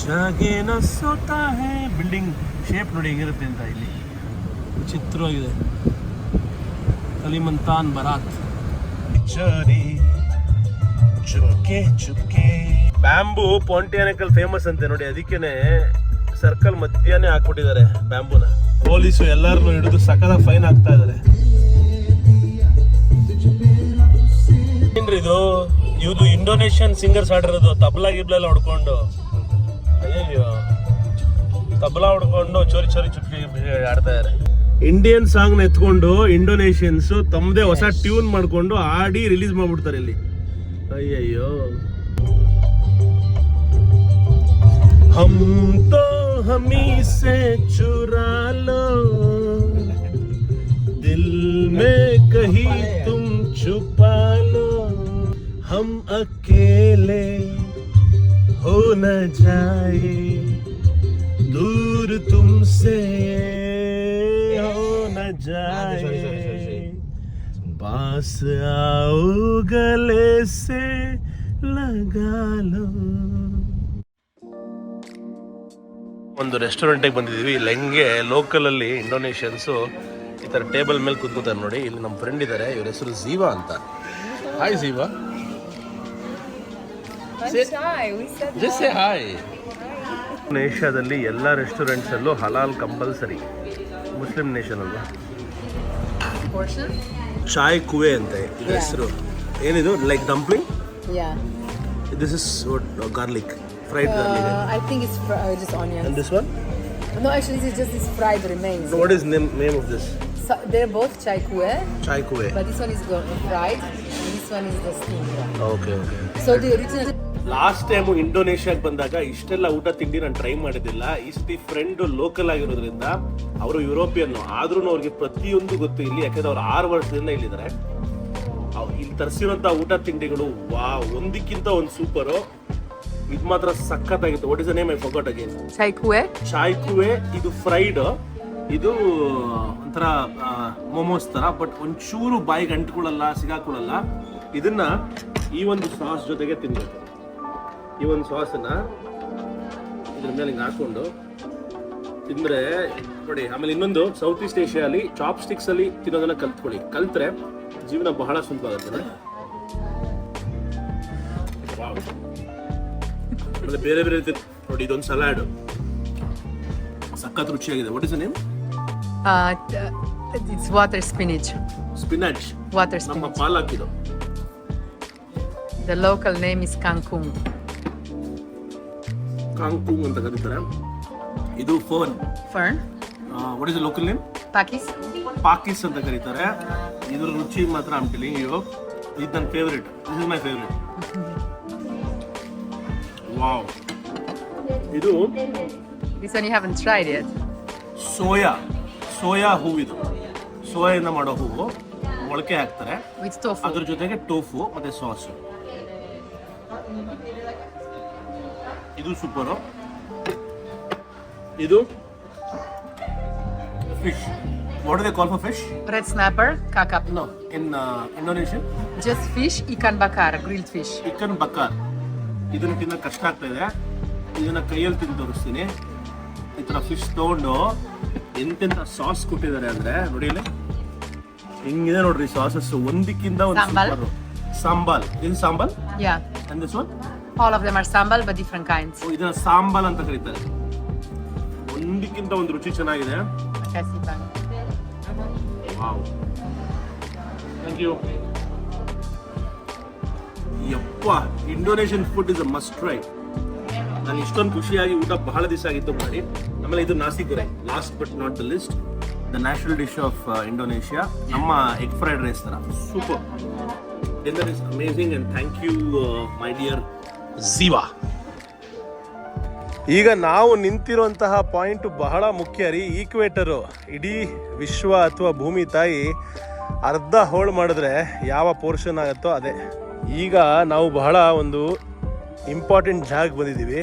ಜಾಗೇನ ಸೋತಾ ಹೇ. ಬಿಲ್ಡಿಂಗ್ ಶೇಪ್ ನೋಡಿ ಹೆಂಗಿರುತ್ತೆ ಅಂತ, ಇಲ್ಲಿ ವಿಚಿತ್ರವಾಗಿದೆ. ಕಲಿಮಂತಾನ್ ಬರಾತ್. ಚುಪ್ಕೆ ಚುಪ್ಕೆ. ಬ್ಯಾಂಬೂ ಪಾಂಟಿಯಾನೆಕಲ್ ಫೇಮಸ್ ಅಂತೆ ನೋಡಿ, ಅದಕ್ಕೇನೆ ಸರ್ಕಲ್ ಮಧ್ಯಾಹ್ನ ಹಾಕ್ಬಿಟ್ಟಿದ್ದಾರೆ ಬ್ಯಾಂಬೂನ. ಪೊಲೀಸು ಎಲ್ಲರನ್ನು ಹಿಡಿದು ಸಕಲ ಫೈನ್ ಹಾಕ್ತಾ ಇದ್ದಾರೆ. ಏನ್ರಿ ಇದು ಇಂಡೋನೇಷಿಯನ್ ಸಿಂಗರ್ಸ್ ಆಡಿರೋದು, ತಬಲಾ ಗಿಬ್ಲಾ ಎಲ್ಲ ಹೊಡ್ಕೊಂಡು. ಅಯ್ಯೋ, ತಬಲಾ ಹೊಡ್ಕೊಂಡು ಚೋರಿ ಚುಪ್ಪಿ ಆಡ್ತಾ ಇದ್ದಾರೆ. ಇಂಡಿಯನ್ ಸಾಂಗ್ ನ ಎತ್ಕೊಂಡು ಇಂಡೋನೇಷಿಯನ್ಸ್ ತಮ್ಮದೇ ಹೊಸ ಟ್ಯೂನ್ ಮಾಡ್ಕೊಂಡು ಆಡಿ ರಿಲೀಸ್ ಮಾಡ್ಬಿಡ್ತಾರೆ ಇಲ್ಲಿ. ಅಯ್ಯಯ್ಯೋ. हम तो हमी से चुरा लो, दिल में कहीं तुम छुपा लो, हम अकेले हो न जाए, दूर तुमसे हो न जाए, पास आओ गले से लगा लो. ಒಂದು ರೆಸ್ಟೋರೆಂಟಿಗೆ ಬಂದಿದ್ದೀವಿ. ಇಲ್ಲಿ ಹೆಂಗೆ ಲೋಕಲಲ್ಲಿ ಇಂಡೋನೇಷಿಯನ್ಸು ಈ ಥರ ಟೇಬಲ್ ಮೇಲೆ ಕೂತ್ಕೋತಾರೆ ನೋಡಿ. ಇಲ್ಲಿ ನಮ್ಮ ಫ್ರೆಂಡ್ ಇದ್ದಾರೆ, ಇವ್ರ ಹೆಸರು ಝೀವಾ ಅಂತ. Hi Ziva. Just say hi. ಇಂಡೋನೇಷ್ಯಾದಲ್ಲಿ ಎಲ್ಲ ರೆಸ್ಟೋರೆಂಟ್ಸಲ್ಲೂ ಹಲಾಲ್ ಕಂಪಲ್ಸರಿ. ಮುಸ್ಲಿಂ ನೇಷನ್ ಅಲ್ವಾ. ಚಾಯ್ ಕುವೆ ಅಂತೆ ಇದು ಹೆಸರು. ಏನಿದು? Like dumpling. This is garlic, fried garlic. I think it's just onions. And this one? No, actually, this is just this fried remains. So what is name of this? So they're both chai kue, Chai kuwe. but this one is fried, and this one is the steamed one. Okay. So the original. Last time ಇಂಡೋನೇಷ್ಯಾಗೆ ಬಂದಾಗ ಇಷ್ಟೆಲ್ಲ ಊಟ ತಿಂಡಿ ನಾನು ಟ್ರೈ ಮಾಡಿದ್ದಿಲ್ಲ. ಈ ಸತಿ ಫ್ರೆಂಡ್ ಲೋಕಲ್ ಆಗಿರೋದ್ರಿಂದ ಅವರು ಯುರೋಪಿಯನ್ ಆದ್ರೂ ಅವ್ರಿಗೆ ಪ್ರತಿಯೊಂದು ಗೊತ್ತು ಇಲ್ಲಿ, ಯಾಕಂದ್ರೆ ಅವ್ರು 6 ವರ್ಷದಿಂದ ಇಲ್ಲಿದ್ದಾರೆ. ಇಲ್ಲಿ ತರಿಸಿರೋಂಥ ಊಟ ತಿಂಡಿಗಳು ವಾ, ಒಂದಕ್ಕಿಂತ ಒಂದು ಸೂಪರು. ಇದು ಮಾತ್ರ ಸಖತ್ತಾಗಿತ್ತು. What is the name? I forgot again. Chai kue. ಚಾಯ್ ಕುವೆ. ಇದು ಫ್ರೈಡ್, ಇದು ಒಂಥರ ಮೋಮೋಸ್ ತರ, ಬಟ್ ಒಂಚೂರು ಬಾಯಿಗೆ ಅಂಟ್ಕೊಳ್ಳಲ್ಲ, ಸಿಗಾಕೊಳ್ಳಲ್ಲ. ಇದನ್ನ ಈ ಒಂದು ಸಾಸ್ ಜೊತೆಗೆ ತಿನ್ಬೇಕು. ಈ ಒಂದು ಸಾಸನ್ನ ಇದ್ರ ಮೇಲೆ ಹಿಂಗೆ ಹಾಕೊಂಡು ತಿಂದ್ರೆ ನೋಡಿ. ಆಮೇಲೆ ಇನ್ನೊಂದು, ಸೌತ್ ಈಸ್ಟ್ ಏಷ್ಯಾಲಿ ಚಾಪ್ ಸ್ಟಿಕ್ಸ್ ಅಲ್ಲಿ ತಿನ್ನೋದನ್ನ ಕಲ್ತ್ಕೊಳ್ಳಿ. ಕಲ್ತ್ರೆ ಜೀವನ ಬಹಳ ಸುಲಭ ಆಗುತ್ತೆ. ಆಮೇಲೆ ಬೇರೆ ಬೇರೆ ರೀತಿ ನೋಡಿ, ಇದೊಂದು ಸಲಾಡ್ ಸಖತ್ ರುಚಿಯಾಗಿದೆ. What is the name? It's water spinach. Spinach. Water ನಮ್ಮ spinach. ಪಾಲಕ್ ಇದು. The local name is kangkung. ಕಾಂಕುಂಗ್ ಅಂತ ಕರೀತಾರೆ. ಇದು fern. Fern. What is the local name? Pakis. ಪಾಕಿಸ್ ಅಂತ ಕರೀತಾರೆ. ಇದ್ರ ರುಚಿ ಮಾತ್ರ ಐ ಆಮ್ ಟೆಲಿಂಗ್ ಯು, ಇದು ನನ್ನ favourite. This is my favourite. Wow. ಇದು This one you haven't tried yet. Soya ಹೂವಿದು. ಸೋಯಾದಿಂದ ಮಾಡೋ ಹೂವು ಮೊಳಕೆ ಹಾಕ್ತಾರೆ. With tofu. ಅದ್ರ ಜೊತೆಗೆ ಟೋಫು ಮತ್ತೆ ಸಾಸ್. ಇದು ಸೂಪರು. ಇದು fish. What do they call for fish? Red snapper, kakap. No, in Indonesian Just fish, ikan bakar, grilled fish. Chicken ಬಕಾರ್. ಇದನ್ನ ತಿನ್ನೋ ಕಷ್ಟ ಆಗ್ತಾ ಇದೆ. ಇದನ್ನ ಕೈಯಲ್ಲಿ ತಿಂದು ತೋರಿಸ್ತೀನಿ. ಈ ಥರ ಫಿಶ್ ತೊಗೊಂಡು ಎಂತೆಂಥ ಸಾಸ್ ಕೊಟ್ಟಿದ್ದಾರೆ ಅಂದರೆ ನೋಡಿ ಇಲ್ಲಿ ಹಿಂಗಿದೆ ನೋಡ್ರಿ ಸಾಸಸ್, ಒಂದಕ್ಕಿಂತ ಒಂದು Sambal. ಸೂಪರು. ಸಾಂಬಾಲ್. ಇದು ಸಾಂಬಾಲ್. Yeah. And this one? All of them are sambal, but different kinds. ಇದನ್ನ ಸಾಂಬಾಲ್ ಅಂತ ಕರೀತಾರೆ. ಒಂದಕ್ಕಿಂತ ಒಂದು ರುಚಿ ಚೆನ್ನಾಗಿದೆ. Makasih bang. ವಾವ್, ಥ್ಯಾಂಕ್ ಯು. ಯಪ್ಪ, Indonesian food is a must try. ನಾನು ಇಷ್ಟೊಂದು ಖುಷಿಯಾಗಿ ಊಟ ಬಹಳ ದಿವಸ ಆಗಿತ್ತು ಮಾಡಿ. ಆಮೇಲೆ ಇದು ನಾಸಿ ಗುರೆ, last but not the least, the national dish of Indonesia. ನಮ್ಮ ಎಗ್ ಫ್ರೈಡ್ ರೈಸ್ ಥರ super. Dinner is amazing and thank you my dear Ziva. ಈಗ ನಾವು ನಿಂತಿರುವಂತಹ ಪಾಯಿಂಟ್ ಬಹಳ ಮುಖ್ಯ ರೀ. ಈಕ್ವೇಟರು, ಇಡೀ ವಿಶ್ವ ಅಥವಾ ಭೂಮಿ ತಾಯಿ ಅರ್ಧ ಹೋಳು ಮಾಡಿದ್ರೆ ಯಾವ ಪೋರ್ಷನ್ ಆಗುತ್ತೋ ಅದೇ. ಈಗ ನಾವು ಬಹಳ ಒಂದು ಇಂಪಾರ್ಟೆಂಟ್ ಜಾಗಕ್ಕೆ ಬಂದಿದ್ದೀವಿ,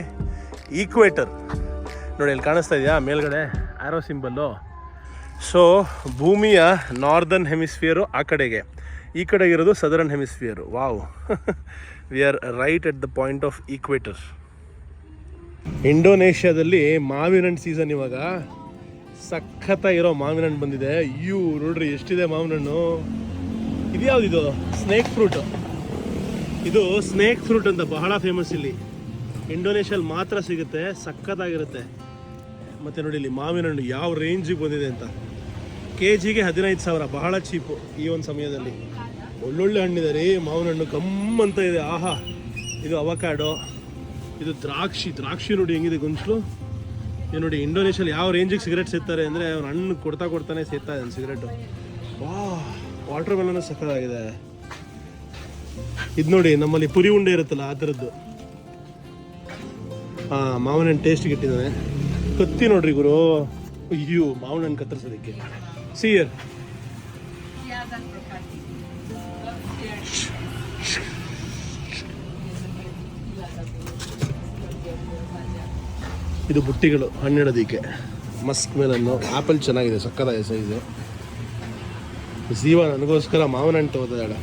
ಈಕ್ವೇಟರ್. ನೋಡಿ ಅಲ್ಲಿ ಕಾಣಿಸ್ತಾ ಇದೆಯಾ ಮೇಲ್ಗಡೆ ಆರೋ ಸಿಂಬಲ್ಲು. ಸೊ ಭೂಮಿಯ ನಾರ್ದರ್ನ್ ಹೆಮಿಸ್ಫಿಯರು ಆ ಕಡೆಗೆ, ಈ ಕಡೆಗಿರೋದು southern hemisphere. Wow, we are right at the point of equator. ಇಂಡೋನೇಷ್ಯಾದಲ್ಲಿ ಮಾವಿನ ಹಣ್ಣು ಸೀಸನ್ ಇವಾಗ. ಸಖತ್ತಾಗಿರೋ ಮಾವಿನ ಹಣ್ಣು ಬಂದಿದೆ. ಅಯ್ಯೋ ನೋಡ್ರಿ ಎಷ್ಟಿದೆ ಮಾವಿನ ಹಣ್ಣು. ಇದು ಯಾವುದಿದು? Snake fruit. ಇದು ಸ್ನೇಕ್ ಫ್ರೂಟ್ ಅಂತ ಬಹಳ ಫೇಮಸ್ ಇಲ್ಲಿ. ಇಂಡೋನೇಷ್ಯಲ್ಲಿ ಮಾತ್ರ ಸಿಗುತ್ತೆ, ಸಖತ್ತಾಗಿರುತ್ತೆ. ಮತ್ತು ನೋಡಿ ಇಲ್ಲಿ ಮಾವಿನ ಹಣ್ಣು ಯಾವ ರೇಂಜಿಗೆ ಬಂದಿದೆ ಅಂತ. KGಗೆ 15,000, ಬಹಳ ಚೀಪು ಈ ಒಂದು ಸಮಯದಲ್ಲಿ. ಒಳ್ಳೊಳ್ಳೆ ಹಣ್ಣಿದೆ ರೀ ಮಾವಿನ ಹಣ್ಣು, ಗಮ್ಮಂತ ಇದೆ. ಆಹಾ, ಇದು ಅವಕಾಡೋ, ಇದು ದ್ರಾಕ್ಷಿ ನೋಡಿ ಹೆಂಗಿದೆ ಗೊಂಚಲು. ಇದು ನೋಡಿ ಇಂಡೋನೇಷ್ಯಲ್ಲಿ ಯಾವ ರೇಂಜಿಗೆ ಸಿಗರೇಟ್ ಸೇರ್ತಾರೆ ಅಂದರೆ ಅವ್ನು ಹಣ್ಣು ಕೊಡ್ತಾನೆ ಸೇರ್ತಾ ಇದ್ದಾನೆ ಸಿಗರೇಟು. ವಾಟರ್ ಮೆಲನ್ ಸಖತ್ತಾಗಿದೆ. ಇದು ನೋಡಿ ನಮ್ಮಲ್ಲಿ ಪುರಿ ಉಂಡೆ ಇರುತ್ತಲ್ಲ ಆ ಥರದ್ದು. ಮಾವಿನ ಹಣ್ಣು ಟೇಸ್ಟಿಗೆ ಇಟ್ಟಿದ್ದಾನೆ. ಕತ್ತಿ ನೋಡ್ರಿ ಗುರು. ಅಯ್ಯೋ ಮಾವಿನ ಹಣ್ಣು ಕತ್ತರಿಸೋದಕ್ಕೆ. ಸಿಯರ್ ಇದು ಬುಟ್ಟಿಗಳು ಹಣ್ಣಿಡೋದಕ್ಕೆ. ಮಸ್ಕ್ ಮೆಲನ್ನು, ಆ್ಯಪಲ್ ಚೆನ್ನಾಗಿದೆ, ಸಕ್ಕತ್ತಾಗಿದೆ ಸೈಜು. ಜೀವ ನನಗೋಸ್ಕರ ಮಾವಿನ ಹಣ್ಣು ತಗೋತಾಳೆ.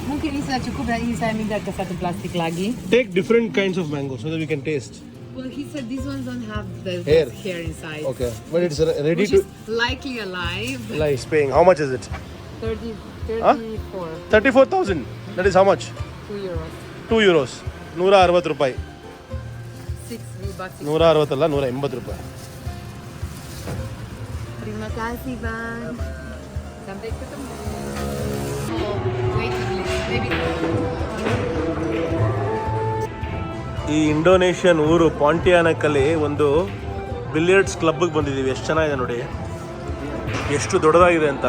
Mungkin Isa cukup dan Isa minta ke satu plastik lagi. Take different kinds of mango so that we can taste. Well, he said these ones don't have the Hair. hair inside. Okay, but it's ready Which to is likely alive. like paying. How much is it? 34. 34,000. That is how much? 2 euros. 2 euros. 160 ರೂಪಾಯಿ. 6 V-Bucks. 160 ಅಲ್ಲ, 180 ರೂಪಾಯಿ. Terima kasih, Bang. Sampai ketemu. Waiting list. Maybe. ಈ ಇಂಡೋನೇಷ್ಯನ್ ಊರು ಪಾಂಟಿಯಾನಕ್ಕಲ್ಲಿ ಒಂದು ಬಿಲಿಯರ್ಡ್ಸ್ ಕ್ಲಬ್ಗೆ ಬಂದಿದ್ದೀವಿ. ಎಷ್ಟು ಚೆನ್ನಾಗಿದೆ ನೋಡಿ, ಎಷ್ಟು ದೊಡ್ಡದಾಗಿದೆ ಅಂತ.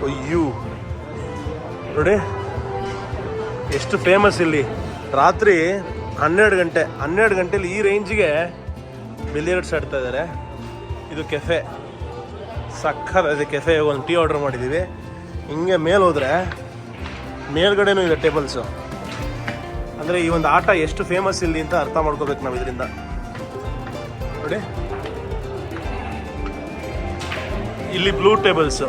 ಅಯ್ಯೋ ನೋಡಿ ಎಷ್ಟು ಫೇಮಸ್ ಇಲ್ಲಿ. ರಾತ್ರಿ 12 ಗಂಟೆಲಿ ಈ ರೇಂಜಿಗೆ ಬಿಲಿಯರ್ಡ್ಸ್ ಆಡ್ತಾ ಇದ್ದಾರೆ. ಇದು ಕೆಫೆ, ಸಕ್ಕತ್ತಾಗಿದೆ ಕೆಫೆ. ಒಂದು ಟೀ ಆರ್ಡರ್ ಮಾಡಿದ್ದೀವಿ. ಹಿಂಗೆ ಮೇಲೆ ಹೋದರೆ ಮೇಲ್ಗಡೆನೂ ಇದೆ ಟೇಬಲ್ಸು. ಅಂದರೆ ಈ ಒಂದು ಆಟ ಎಷ್ಟು ಫೇಮಸ್ ಇಲ್ಲಿ ಅಂತ ಅರ್ಥ ಮಾಡ್ಕೋಬೇಕು ನಾವು ಇದರಿಂದ. ನೋಡಿ ಇಲ್ಲಿ ಬ್ಲೂ ಟೇಬಲ್ಸು.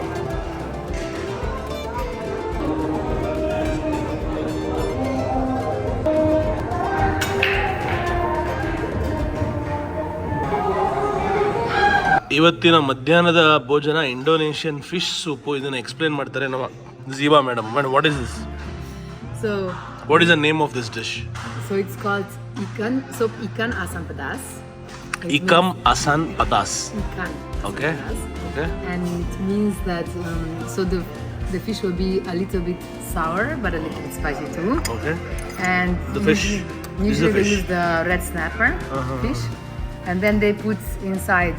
ಇವತ್ತಿನ ಮಧ್ಯಾಹ್ನದ ಭೋಜನ ಇಂಡೋನೇಷಿಯನ್ ಫಿಶ್ ಸೂಪು. ಇದನ್ನು ಎಕ್ಸ್ಪ್ಲೇನ್ ಮಾಡ್ತಾರೆ ನಮ್ಮ Ziva madam. What is this? So, what is the name of this dish? so it's called ikan, sop ikan asam pedas. ಇಕಮ್ ಅಸಾನ್ ಪತಾಸ್. Ikan. asam Okay. pedas. Okay. And it means that so the fish will be a little bit sour but a little bit spicy too. Okay. And The fish usually is the they fish. use the red snapper fish, and then they put inside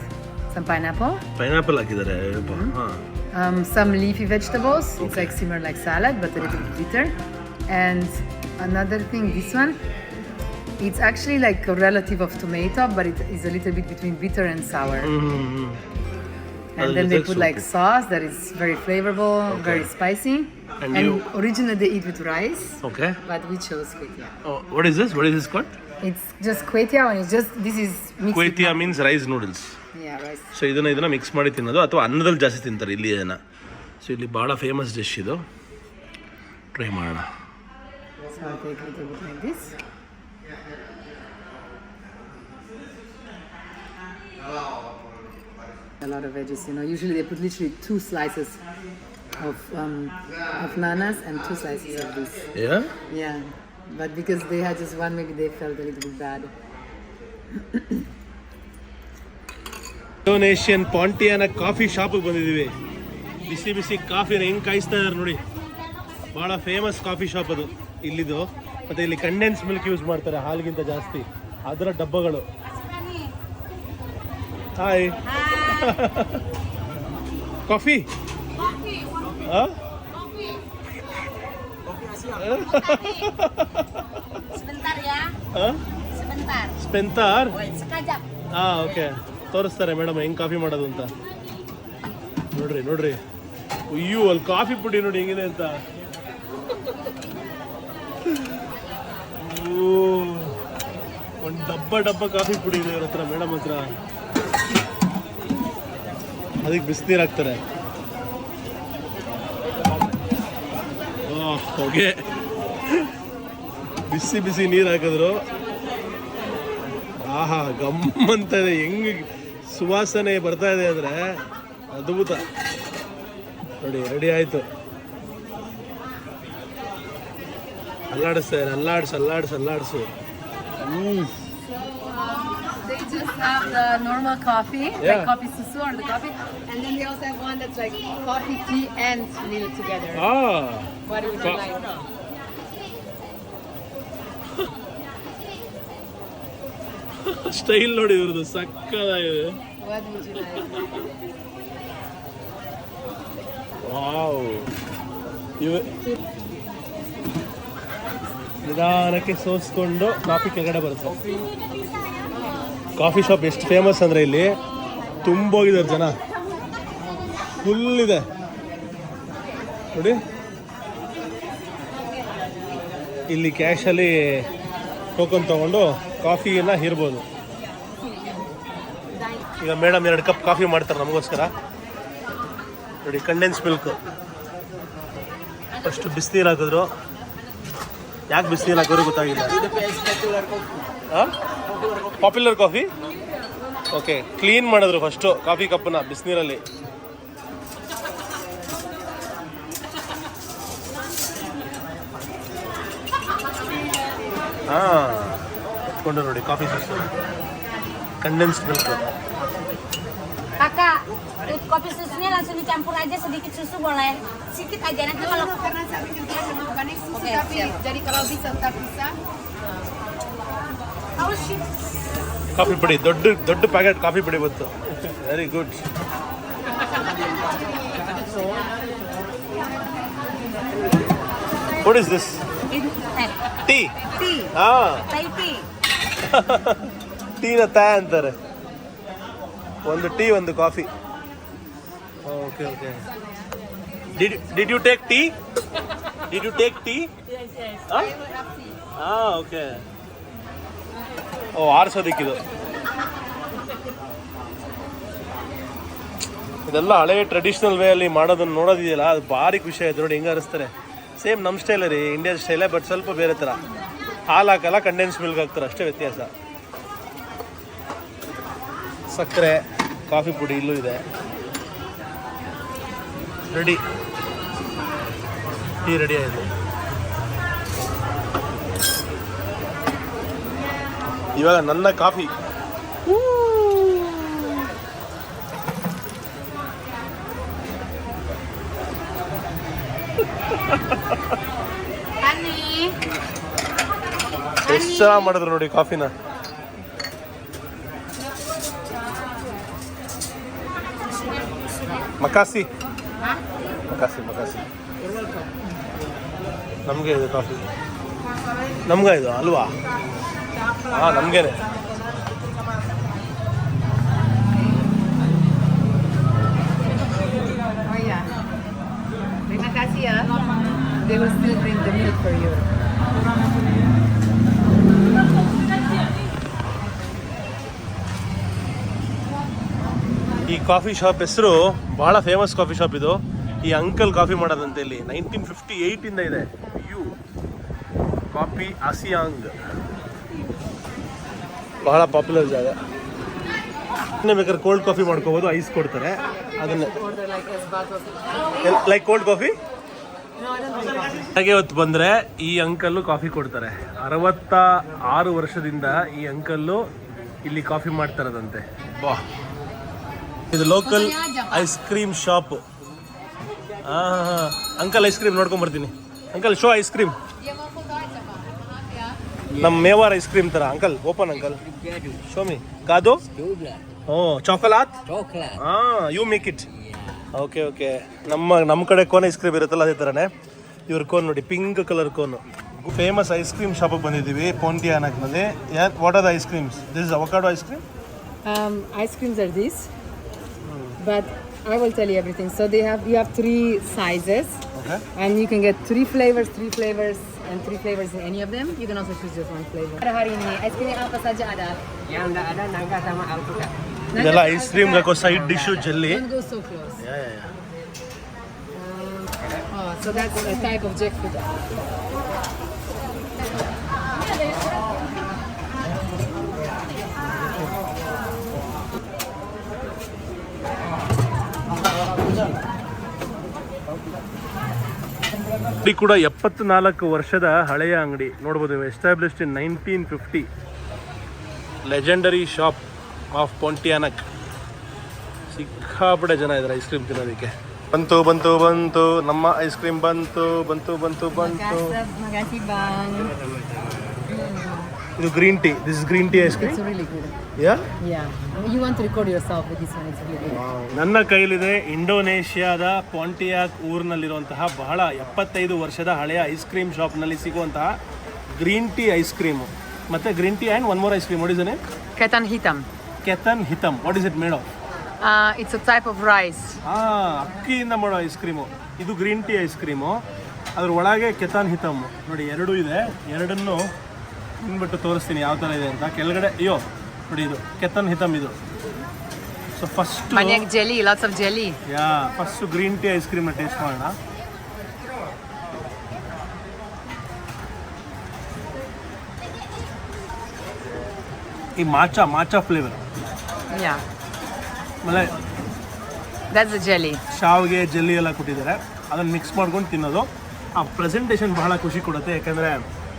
some pineapple, pineapple ಹಾಕಿದ್ದಾರೆ. some leafy vegetables. It's like similar like salad but a little bit bitter. And another thing, this one, it's actually like a relative of tomato, but it is a little bit between bitter and sour. And then they put like sauce that is very flavorful, very spicy. And And you- originally they eat with rice, okay. but we chose kway teow. What is this? What is this called? It's just kway teow, and it's just this is mixed ಕ್ವೇತಿಯಾ with means rice noodles. yeah, rice. So ಇದನ್ನ ಮಿಕ್ಸ್ ಮಾಡಿ ತಿನ್ನೋದು ಅಥವಾ ಅನ್ನದಲ್ಲಿ ಜಾಸ್ತಿ ತಿಂತಾರೆ ಇಲ್ಲಿ ಜನ. ಸೊ ಇಲ್ಲಿ ಭಾಳ ಫೇಮಸ್ ಡಿಶ್ ಇದು. ಟ್ರೈ ಮಾಡೋಣ. So I'll take a little bit like this. A lot of veggies, you know. Usually they put literally 2 slices of nanas and 2 slices of this. Yeah Yeah, but because they had just one, maybe they felt a little bit bad. Indonesian Pontianak coffee ಶಾಪಿಗೆ ಬಂದಿದ್ದೀವಿ. ಬಿಸಿ ಬಿಸಿ ಕಾಫಿನ ಹೆಂಗೆ ಕಾಯಿಸ್ತಾ ಇದ್ದಾರೆ ನೋಡಿ. ಭಾಳ ಫೇಮಸ್ ಕಾಫಿ ಶಾಪ್ ಅದು ಇಲ್ಲಿದು. ಮತ್ತು ಇಲ್ಲಿ ಕಂಡೆನ್ಸ್ ಮಿಲ್ಕ್ ಯೂಸ್ ಮಾಡ್ತಾರೆ ಹಾಲಿಗಿಂತ ಜಾಸ್ತಿ. ಅದರ ಡಬ್ಬಗಳು. Hi. Coffee? Sebentar ya. Sebentar. ಸ್ಪೆಂತಾರ್? Sekejap. Okay. ತೋರಿಸ್ತಾರೆ ಮೇಡಮ್ ಹೆಂಗೆ ಕಾಫಿ ಮಾಡೋದು ಅಂತ. ನೋಡ್ರಿ. ಅಯ್ಯೋ ಅಲ್ಲಿ ಕಾಫಿ ಪುಡಿ ನೋಡಿ ಹೆಂಗಿದೆ ಅಂತ. ಒಂದು ಡಬ್ಬ ಕಾಫಿ ಪುಡಿ ಇದೆ ಇವ್ರ ಹತ್ರ, ಮೇಡಮ್ ಹತ್ರ. ಅದಕ್ಕೆ ಬಿಸಿನೀರು ಹಾಕ್ತಾರೆ. ಹೊಗೆ. ಬಿಸಿ ನೀರು ಹಾಕಿದ್ರು. ಆಹಾ ಗಮ್ಮಂತ ಇದೆ. ಹೆಂಗೆ ಸುವಾಸನೆ ಬರ್ತಾ ಇದೆ ಅಂದರೆ ಅದ್ಭುತ. ನೋಡಿ ರೆಡಿ ಆಯಿತು. ಅಲ್ಲಾಡಿಸು. They just have the normal coffee, Yeah. like coffee susu or the coffee, and then they also have one that's like coffee, tea, and milk together. What would you like? Style ನೋಡಿ ಇವ್ರದ್ದು ಸಕ್ಕದಾಗಿದೆ. What would you like? Wow. ನಿಧಾನಕ್ಕೆ ಸೋಸ್ಕೊಂಡು ಕಾಫಿ ಕೆಳಗಡೆ ಬರುತ್ತೆ. ಕಾಫಿ ಶಾಪ್ ಎಷ್ಟು ಫೇಮಸ್ ಅಂದರೆ ಇಲ್ಲಿ ತುಂಬೋಗಿದ್ದಾರೆ ಜನ. ಫುಲ್ ಇದೆ ನೋಡಿ. ಇಲ್ಲಿ ಕ್ಯಾಶಲ್ಲಿ ಟೋಕನ್ ತೊಗೊಂಡು ಕಾಫಿಯನ್ನು ಹೀರ್ಬೋದು. ಈಗ ಮೇಡಮ್ 2 ಕಪ್ ಕಾಫಿ ಮಾಡ್ತಾರೆ ನಮಗೋಸ್ಕರ. ನೋಡಿ ಕಂಡೆನ್ಸ್ ಮಿಲ್ಕ್. ಫಸ್ಟು ಬಿಸಿನೀರು ಹಾಕಿದ್ರು. ಯಾಕೆ ಬಿಸಿನೀರು ಹಾಕಿದ್ರು ಗೊತ್ತಾಗಿಲ್ಲ. Popular coffee. ಓಕೆ, ಕ್ಲೀನ್ ಮಾಡಿದ್ರು ಫಸ್ಟು ಕಾಫಿ ಕಪ್ಪನ್ನ ಬಿಸಿನೀರಲ್ಲಿ. ಇಟ್ಕೊಂಡು ನೋಡಿ coffee system. Condensed milk. Kakak, kopi susunya langsung dicampur aja sedikit susu boleh? Sedikit aja nanti kalau Karena saya bikin dia sama bukan susu, Oke, tapi siap. jadi kalau bisa tetap bisa. oh shit. Coffee ಪುಡಿ ದೊಡ್ಡ ಪ್ಯಾಕೆಟ್ ಕಾಫಿ ಪುಡಿ ಬಂತು. Very good. What is this? Ini tea. tea, Thai tea. ಟೀನ ತಾ ಅಂತಾರೆ. ಒಂದು ಟೀ ಒಂದು coffee. Okay. Did you take tea? Okay. ಆರಿಸೋದಿಕ್ಕಿದು. ಇದೆಲ್ಲ ಹಳೆ ಟ್ರೆಡಿಷ್ನಲ್ ವೇ ಅಲ್ಲಿ ಮಾಡೋದನ್ನ ನೋಡೋದಿದೆಯಲ್ಲ, ಅದು ಭಾರಿ ಖುಷಿ ಆಯ್ತು ನೋಡಿ. ಹೆಂಗೆ ಹರಿಸ್ತಾರೆ ಸೇಮ್ ನಮ್ಮ ಸ್ಟೈಲೇ ರೀ, ಇಂಡಿಯನ್ ಸ್ಟೈಲೇ, ಬಟ್ ಸ್ವಲ್ಪ ಬೇರೆ ಥರ. ಹಾಲು ಹಾಕಲ್ಲ, ಕಂಡೆನ್ಸ್ ಮಿಲ್ಕ್ ಹಾಕ್ತಾರೆ, ಅಷ್ಟೇ ವ್ಯತ್ಯಾಸ. ಸಕ್ಕರೆ ಕಾಫಿ ಪುಡಿ ಇಲ್ಲೂ ಇದೆ. ರೆಡಿ, ಟೀ ರೆಡಿ ಆಯಿತು. ಇವಾಗ ನನ್ನ ಕಾಫಿ. ಎಷ್ಟು ಚೆನ್ನಾಗಿ ಮಾಡಿದ್ರು ನೋಡಿ ಕಾಫಿನ. ಮಕಾಸಿ ಮಕಾಸಿ ಮಕಾಸಿ. ನಮಗೆ ಇದು ಕಾಫಿ, ನಮ್ಗೆ ಇದು ಅಲ್ವಾ? ಹಾಂ, ನಮಗೇನೆ. Oh yeah. Terima kasih ya. They will still bring the milk for you. ಈ ಕಾಫಿ ಶಾಪ್ ಹೆಸರು ಬಹಳ ಫೇಮಸ್ ಕಾಫಿ ಶಾಪ್ ಇದು. ಈ ಅಂಕಲ್ ಕಾಫಿ ಮಾಡೋದಂತೆ ಇಲ್ಲಿ 1958 ಇದೆ. ಯು ಕಾಫಿ ಆಸಿಯಾಂಗ್ ಬಹಳ ಪಾಪ್ಯುಲರ್ ಜಾಗ. ಇನ್ನೇ ಬೇಕಾದ್ರೆ ಕೋಲ್ಡ್ ಕಾಫಿ ಮಾಡ್ಕೋಬೋದು, ಐಸ್ ಕೊಡ್ತಾರೆ ಅದನ್ನೇ. Order like as bottle. Like cold coffee. No, I don't drink coffee. ಹಾಗೆ ಹೊತ್ತು ಬಂದರೆ ಈ ಅಂಕಲ್ಲು ಕಾಫಿ ಕೊಡ್ತಾರೆ. 66 ವರ್ಷದಿಂದ ಈ ಅಂಕಲ್ಲು ಇಲ್ಲಿ ಕಾಫಿ ಮಾಡ್ತಾರದಂತೆ. ಬಾ, ಇದು ಲೋಕಲ್ ಐಸ್ ಕ್ರೀಮ್ ಶಾಪ್. ಹಾಂ, ಅಂಕಲ್ ಐಸ್ ಕ್ರೀಮ್ ನೋಡ್ಕೊಂಬರ್ತೀನಿ. Uncle show ice cream. ನಮ್ಮ ಮೇವಾರ್ ಐಸ್ ಕ್ರೀಮ್ ಥರ. Uncle open uncle, show me. ಕಾದು ಓ ಚಾಕೊಲಾಟ್. ಹಾಂ, you make it. Okay okay. ನಮ್ಮ ಕಡೆ ಕೋನ್ ಐಸ್ ಕ್ರೀಮ್ ಇರುತ್ತಲ್ಲ ಅದೇ ಥರನೇ ಇವ್ರ ಕೋನ್ ನೋಡಿ, pink colour cone. Famous ice cream ಶಾಪಿಗೆ ಬಂದಿದ್ದೀವಿ ಪೊಂಟಿಯಾನಕ್ನಲ್ಲಿ. What are the ice creams? This is avocado ice cream. Ice creams are this, but I will tell you everything. So you have 3 sizes, Okay. and you can get 3 flavors, and 3 flavors in any of them. You can also choose just one flavor. Hari ini ice cream apa saja ada? Yang enggak ada nangka sama alpukat. ಇದೆಲ್ಲ ಐಸ್ ಕ್ರೀಮ್ ಹಾಕೋ side dish jelly. Don't go so close. Oh, so that's a type of jackfruit. ಅಂಗಡಿ ಕೂಡ 74 ವರ್ಷದ ಹಳೆಯ ಅಂಗಡಿ ನೋಡ್ಬೋದು. Established in 1950. Legendary shop of Pontianak. ಸಿಕ್ಕಾಪಟ್ಟೆ ಜನ ಇದ್ದಾರೆ ಐಸ್ ಕ್ರೀಮ್ ತಿನ್ನೋದಕ್ಕೆ. ಬಂತು ಬಂತು ಬಂತು ನಮ್ಮ ಐಸ್ ಕ್ರೀಮ್ ಬಂತು ಬಂತು ಬಂತು ಬಂತು. Makasih bang. ಇದು green tea. This is green tea ice cream. It's really good. Yeah. Yeah. You want to record yourself with this one? It's really good. ನನ್ನ ಕೈಲಿದೆ ಇಂಡೋನೇಷ್ಯಾದ ಪಾಂಟಿಯಾಕ್ ಊರಿನಲ್ಲಿರುವಂತಹ ಬಹಳ 75 ವರ್ಷದ ಹಳೆಯ ಐಸ್ ಕ್ರೀಮ್ ಶಾಪ್ನಲ್ಲಿ ಸಿಗುವಂತಹ ಗ್ರೀನ್ ಟೀ ಐಸ್ ಕ್ರೀಮು. ಮತ್ತೆ green tea and one more ice cream. What is the name? Ketan hitam. ಕೆತನ್ ಹಿತಮ್. What is it made of? It's a type of rice. ಅಕ್ಕಿಯಿಂದ ಮಾಡೋ ಐಸ್ ಕ್ರೀಮು. ಇದು ಗ್ರೀನ್ ಟೀ ಐಸ್ ಕ್ರೀಮು. ಅದ್ರ ಒಳಗೆ ಕೆತಾನ್ ಹಿತಮ್ ನೋಡಿ, ಎರಡೂ ಇದೆ. ಎರಡನ್ನು ತಿನ್ಬಿಟ್ಟು ತೋರಿಸ್ತೀನಿ ಯಾವ ಥರ ಇದೆ ಅಂತ. ಕೆಳಗಡೆ ಅಯ್ಯೋ ನೋಡಿ, ಇದು ಕೆತನ್ ಹಿತಮ್ ಇದು. So first Banyak jelly, lots of jelly. First green tea ice ಕ್ರೀಮ್ನ ಟೇಸ್ಟ್ ಮಾಡೋಣ. ಈ ಮಾಚಾ ಫ್ಲೇವರ್. Yeah. ಆಮೇಲೆ That's the jelly. ಶಾವಿಗೆ ಜೆಲ್ಲಿ ಎಲ್ಲ ಕೊಟ್ಟಿದ್ದಾರೆ. ಅದನ್ನು ಮಿಕ್ಸ್ ಮಾಡ್ಕೊಂಡು ತಿನ್ನೋದು. ಆ ಪ್ರೆಸೆಂಟೇಷನ್ ಬಹಳ ಖುಷಿ ಕೊಡುತ್ತೆ, ಯಾಕಂದರೆ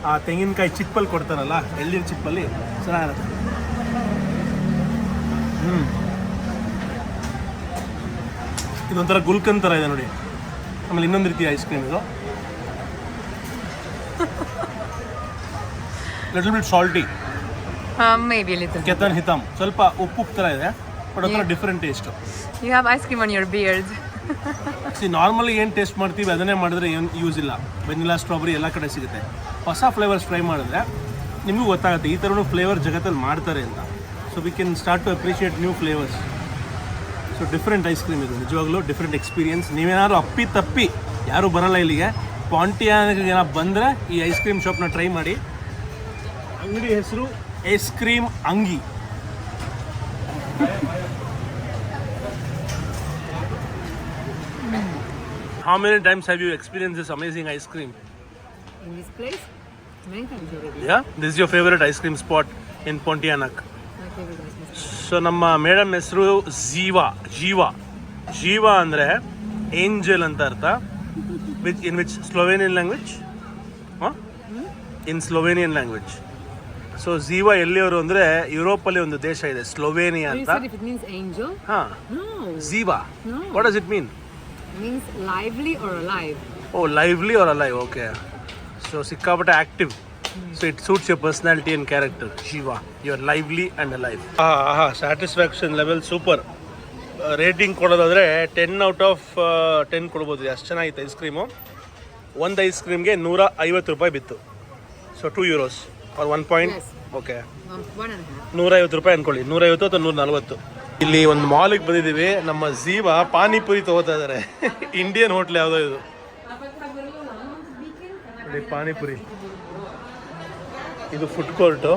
ಆ ತೆಂಗಿನಕಾಯಿ ಚಿಪ್ಪಲ್ಲಿ ಕೊಡ್ತಾರಲ್ಲ, ಎಳ್ನೀರು ಚಿಪ್ಪಲ್ಲಿ ಚೆನ್ನಾಗಿರುತ್ತೆ. ಇದೊಂಥರ ಗುಲ್ಕನ್ ಥರ ಇದೆ ನೋಡಿ. ಆಮೇಲೆ ಇನ್ನೊಂದು ರೀತಿ ಐಸ್ ಕ್ರೀಮ್ ಇದು. Little bit salty. Maybe a little. ಕೆತನ್ ಹಿತಮ್ ಸ್ವಲ್ಪ ಉಪ್ಪು ಥರ ಇದೆ, ಬಟ್ ಒಂಥರ different taste. You have ice cream on your beard. Normally ಏನು ಟೇಸ್ಟ್ ಮಾಡ್ತೀವಿ ಅದನ್ನೇ ಮಾಡಿದ್ರೆ ಏನು ಯೂಸ್ ಇಲ್ಲ. ವೆನಿಲಾ, ಸ್ಟ್ರಾಬೆರಿ ಎಲ್ಲ ಕಡೆ ಸಿಗುತ್ತೆ. ಹೊಸ ಫ್ಲೇವರ್ಸ್ ಟ್ರೈ ಮಾಡಿದ್ರೆ ನಿಮಗೂ ಗೊತ್ತಾಗುತ್ತೆ ಈ ಥರನೂ ಫ್ಲೇವರ್ ಜಗತ್ತಲ್ಲಿ ಮಾಡ್ತಾರೆ ಅಂತ. So we can start to appreciate new flavours. So different ice cream ಇದು, ನಿಜವಾಗ್ಲೂ ಡಿಫ್ರೆಂಟ್ ಎಕ್ಸ್ಪೀರಿಯನ್ಸ್. ನೀವೇನಾದ್ರು ಅಪ್ಪಿ ಯಾರೂ ಬರೋಲ್ಲ ಇಲ್ಲಿಗೆ, ಪಾಂಟಿಯಾನಿಗೆ ಏನಾದ್ರು ಬಂದರೆ ಈ ಐಸ್ ಕ್ರೀಮ್ ಶಾಪ್ನ ಟ್ರೈ ಮಾಡಿ. ಅಂಗಡಿ ಹೆಸರು ಐಸ್ ಕ್ರೀಮ್ ಅಂಗಿ. How many times have you experienced this amazing ice cream? In this place? Many times already. Yeah? This is your favorite ice cream spot in Pontianak? Okay. So ನಮ್ಮ ಮೇಡಮ್ ಹೆಸರು ಜೀವ ಅಂದರೆ ಏಂಜಲ್ ಅಂತ ಅರ್ಥ. Which Slovenian language? In Slovenian language. So Ziva ಎಲ್ಲಿಯವರು ಅಂದರೆ ಯುರೋಪಲ್ಲಿ ಒಂದು ದೇಶ ಇದೆ ಸ್ಲೋವೇನಿಯಾ ಅಂತ. ಹಾಂ, Ziva what does it mean? Means lively or alive. Oh, lively or alive. Okay. So ಸಿಕ್ಕಾಪಟ್ಟೆ active. So it suits your personality and character. Ziva, you are lively and alive. Satisfaction level super. Rating ಕೊಡೋದಾದರೆ 10/10 ಕೊಡ್ಬೋದು. ಅಷ್ಟು ಚೆನ್ನಾಗಿತ್ತು ಐಸ್ ಕ್ರೀಮು. ಒಂದು ಐಸ್ ಕ್ರೀಮ್ಗೆ 150 ರೂಪಾಯಿ ಬಿತ್ತು. So 2 euros or 1 point. Okay, 150 ರೂಪಾಯಿ ಅಂದ್ಕೊಳ್ಳಿ. 150 ಅಥವಾ 140. ಇಲ್ಲಿ ಒಂದು ಮಾಲಿಗೆ ಬಂದಿದ್ದೀವಿ. ನಮ್ಮ ಜೀವ ಪಾನಿಪುರಿ ತಗೋತಾ ಇದ್ದಾರೆ. ಇಂಡಿಯನ್ ಹೋಟ್ಲ್ ಯಾವುದೋ ಇದು ನೋಡಿ, ಪಾನಿಪುರಿ. ಇದು ಫುಡ್ ಕೋರ್ಟು.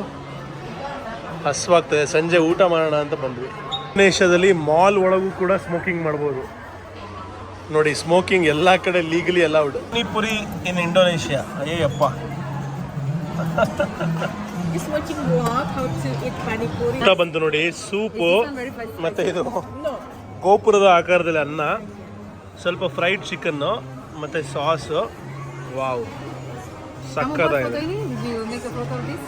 ಹಸ್ವಾಗ್ತದೆ, ಸಂಜೆ ಊಟ ಮಾಡೋಣ ಅಂತ ಬಂದ್ವಿ. ಇಂಡೋನೇಷ್ಯಾದಲ್ಲಿ ಮಾಲ್ ಒಳಗೂ ಕೂಡ ಸ್ಮೋಕಿಂಗ್ ಮಾಡ್ಬೋದು ನೋಡಿ. ಸ್ಮೋಕಿಂಗ್ ಎಲ್ಲ ಕಡೆ ಲೀಗಲಿ ಅಲೌಡ್. ಪಾನಿಪುರಿ ಇನ್ ಇಂಡೋನೇಷ್ಯಾ. ಅಯ್ಯಪ್ಪ, ಊಟ ಬಂತು ನೋಡಿ. ಸೂಪು ಮತ್ತೆ ಇದು ಗೋಪುರದ ಆಕಾರದಲ್ಲಿ ಅನ್ನ, ಸ್ವಲ್ಪ ಫ್ರೈಡ್ ಚಿಕನ್ನು ಮತ್ತೆ ಸಾಸು. ವಾವ್, ಸಕ್ಕತ್ತಾಗಿದೆ. Did you make a photo of this?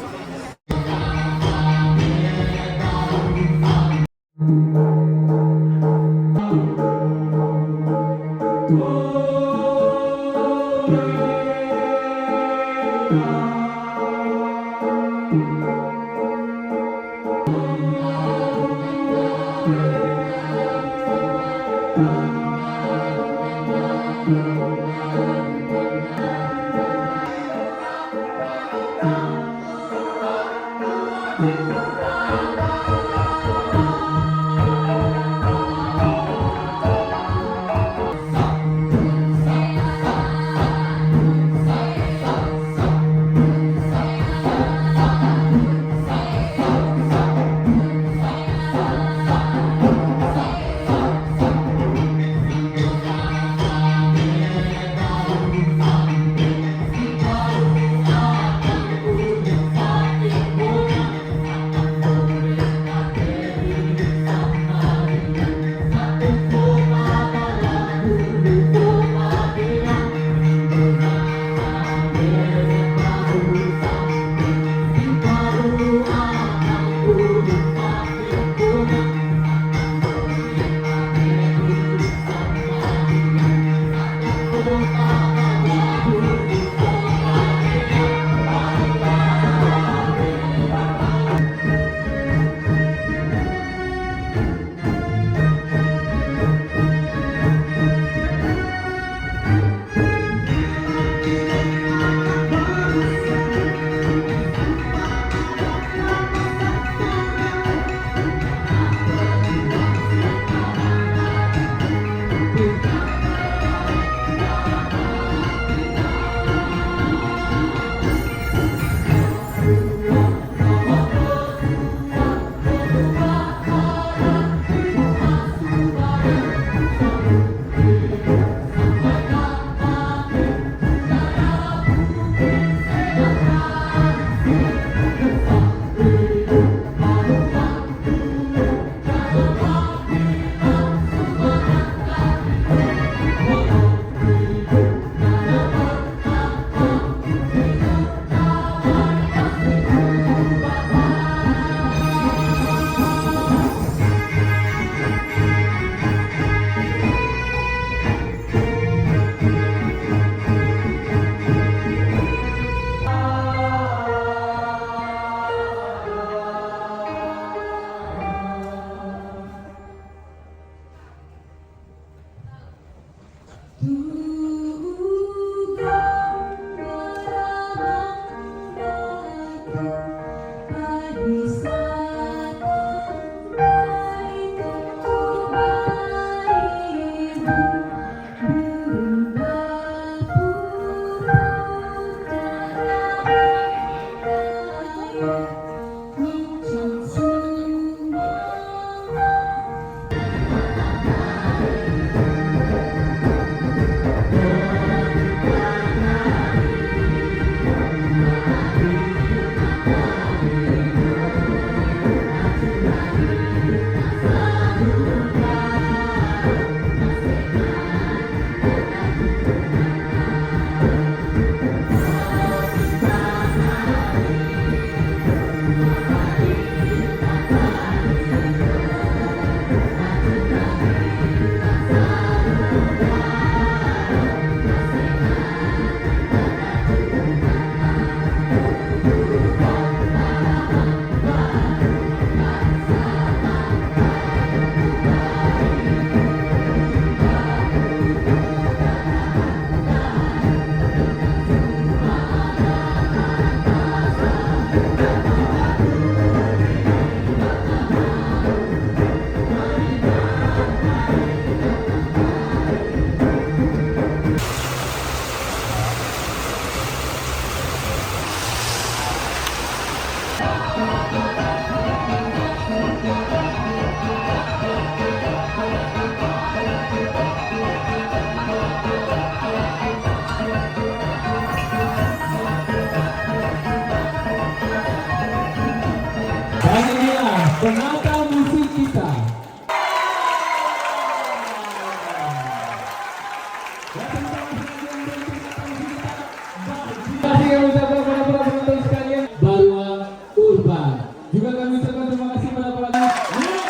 Barua Urban. Juga kami ucapkan terima kasih pada para